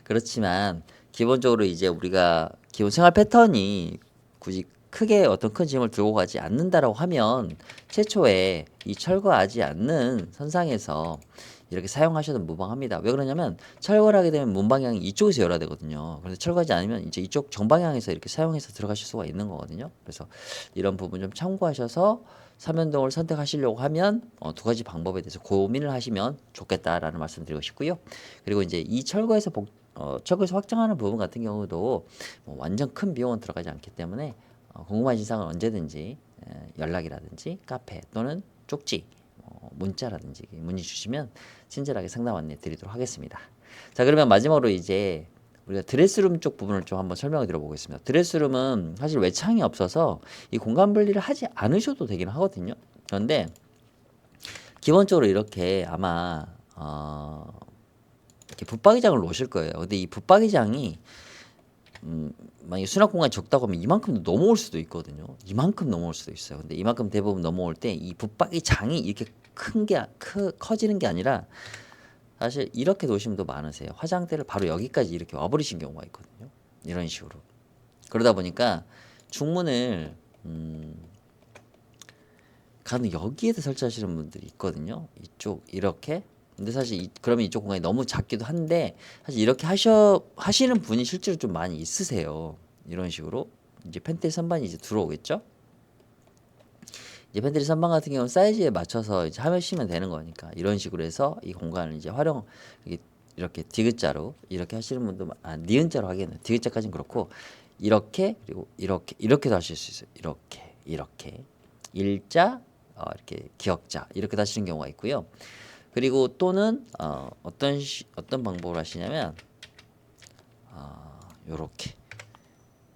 그렇지만 기본적으로 이제 우리가 기본 생활 패턴이 굳이 크게 어떤 큰 짐을 들고 가지 않는다라고 하면 최초에 이 철거하지 않는 선상에서 이렇게 사용하셔도 무방합니다. 왜 그러냐면 철거를 하게 되면 문 방향이 이쪽에서 열어야 되거든요. 그래서 철거하지 않으면 이제 이쪽 정방향에서 이렇게 사용해서 들어가실 수가 있는 거거든요. 그래서 이런 부분 좀 참고하셔서 삼연동을 선택하시려고 하면 두 가지 방법에 대해서 고민을 하시면 좋겠다라는 말씀드리고 싶고요. 그리고 이제 이 철거에서 확장하는 부분 같은 경우도 뭐 완전 큰 비용은 들어가지 않기 때문에 궁금하신 사항은 언제든지 연락이라든지 카페 또는 쪽지 문자라든지 문의 주시면 친절하게 상담 안내 드리도록 하겠습니다. 자, 그러면 마지막으로 이제 우리가 드레스룸 쪽 부분을 좀 한번 설명을 드려보겠습니다. 드레스룸은 사실 외창이 없어서 이 공간 분리를 하지 않으셔도 되긴 하거든요. 그런데 기본적으로 이렇게 아마 이렇게 붙박이장을 놓으실 거예요. 근데 이 붙박이장이 만약에 수납 공간이 적다고 하면 이만큼 넘어올 수도 있거든요. 이만큼 넘어올 수도 있어요. 근데 이만큼 대부분 넘어올 때 이 붙박이장이 이렇게 커지는 게 아니라 사실 이렇게 놓으시면 더 많으세요. 화장대를 바로 여기까지 이렇게 와버리신 경우가 있거든요. 이런 식으로. 그러다 보니까 중문을 가는 여기에서 설치하시는 분들이 있거든요. 이쪽 이렇게. 근데 사실 그러면 이쪽 공간이 너무 작기도 한데 사실 이렇게 하시는 분이 실제로 좀 많이 있으세요. 이런 식으로 이제 팬트리 선반이 이제 들어오겠죠. 이제 팬트리 선반 같은 경우는 사이즈에 맞춰서 이제 하시면 되는 거니까 이런 식으로 해서 이 공간을 이제 이렇게 디귿자로 이렇게 하시는 분도 니은자로 하겠네요. 디귿자까지는 그렇고 이렇게 그리고 이렇게도 하실 수 있어요. 이렇게 일자 이렇게 기역자 이렇게 하시는 경우가 있고요. 그리고 또는 어떤 방법을 하시냐면 요렇게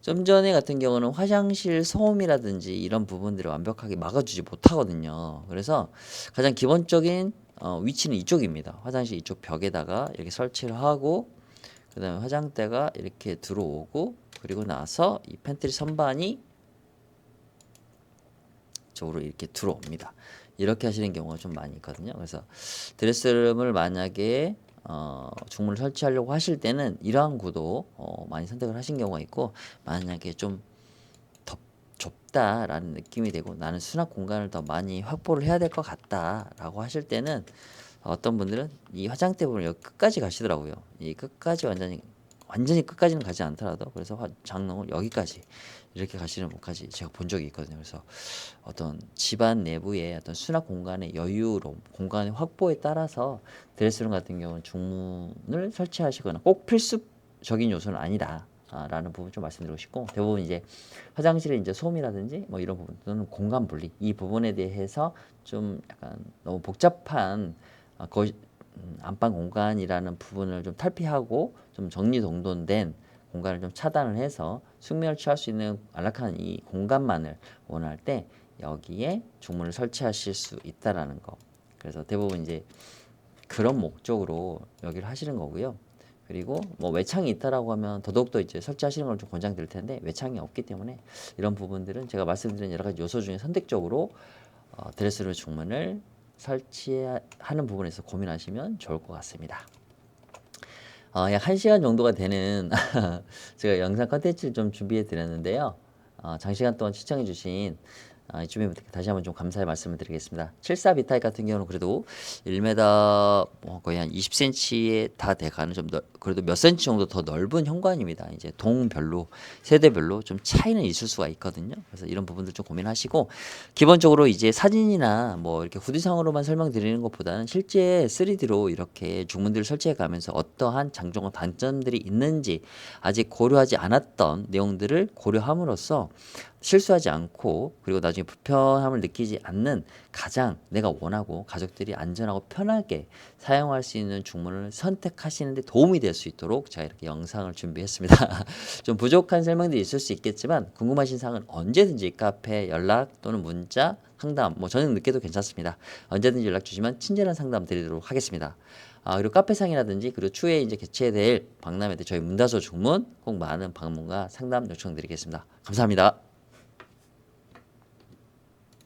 좀 전에 같은 경우는 화장실 소음이라든지 이런 부분들을 완벽하게 막아주지 못하거든요. 그래서 가장 기본적인 위치는 이쪽입니다. 화장실 이쪽 벽에다가 이렇게 설치를 하고 그다음에 화장대가 이렇게 들어오고 그리고 나서 이 팬트리 선반이 쪽으로 이렇게 들어옵니다. 이렇게 하시는 경우가 좀 많이 있거든요. 그래서 드레스룸을 만약에 중문을 설치하려고 하실 때는 이러한 구도 많이 선택을 하신 경우가 있고, 만약에 좀 좁다라는 느낌이 되고 나는 수납 공간을 더 많이 확보를 해야 될 것 같다라고 하실 때는 어떤 분들은 이 화장대 부분을 여기 끝까지 가시더라고요. 이 끝까지 완전히 끝까지는 가지 않더라도 그래서 장롱을 여기까지 이렇게 가시는 분까지 제가 본 적이 있거든요. 그래서 어떤 집안 내부의 어떤 수납 공간의 여유로움, 공간의 확보에 따라서 드레스룸 같은 경우는 중문을 설치하시거나 꼭 필수적인 요소는 아니다. 라는 부분 좀 말씀드리고 싶고, 대부분 이제 화장실에 이제 소음이라든지 뭐 이런 부분 또는 공간 분리 이 부분에 대해서 좀 약간 너무 복잡한 거의 안방 공간이라는 부분을 좀 탈피하고 좀 정리정돈된 공간을 좀 차단을 해서 숙면을 취할 수 있는 안락한 이 공간만을 원할 때 여기에 중문을 설치하실 수 있다라는 거. 그래서 대부분 이제 그런 목적으로 여기를 하시는 거고요. 그리고 뭐 외창이 있다라고 하면 더더욱더 이제 설치하시는 걸 좀 권장드릴 텐데, 외창이 없기 때문에 이런 부분들은 제가 말씀드린 여러 가지 요소 중에 선택적으로 드레스룸 중문을 설치하는 부분에서 고민하시면 좋을 것 같습니다. 약 1시간 정도가 되는 제가 영상 컨텐츠를 좀 준비해 드렸는데요. 장시간 동안 시청해 주신 이쯤에 다시 한번 좀 감사의 말씀을 드리겠습니다. 74 비타입 같은 경우는 그래도 1m 뭐 거의 한 20cm에 다 돼가는 좀 그래도 몇 cm 정도 더 넓은 현관입니다. 이제 동별로 세대별로 좀 차이는 있을 수가 있거든요. 그래서 이런 부분들 좀 고민하시고, 기본적으로 이제 사진이나 뭐 이렇게 후기상으로만 설명드리는 것보다는 실제 3D로 이렇게 중문들을 설치해 가면서 어떠한 장점과 단점들이 있는지 아직 고려하지 않았던 내용들을 고려함으로써 실수하지 않고 그리고 나중에 불편함을 느끼지 않는 가장 내가 원하고 가족들이 안전하고 편하게 사용할 수 있는 중문을 선택하시는 데 도움이 될 수 있도록 제가 이렇게 영상을 준비했습니다. 좀 부족한 설명들이 있을 수 있겠지만 궁금하신 사항은 언제든지 카페 연락 또는 문자 상담, 뭐 저는 늦게도 괜찮습니다. 언제든지 연락 주시면 친절한 상담 드리도록 하겠습니다. 그리고 카페상이라든지 그리고 추후에 이제 개최될 박람회 때 저희 문다소 중문 꼭 많은 방문과 상담 요청드리겠습니다. 감사합니다.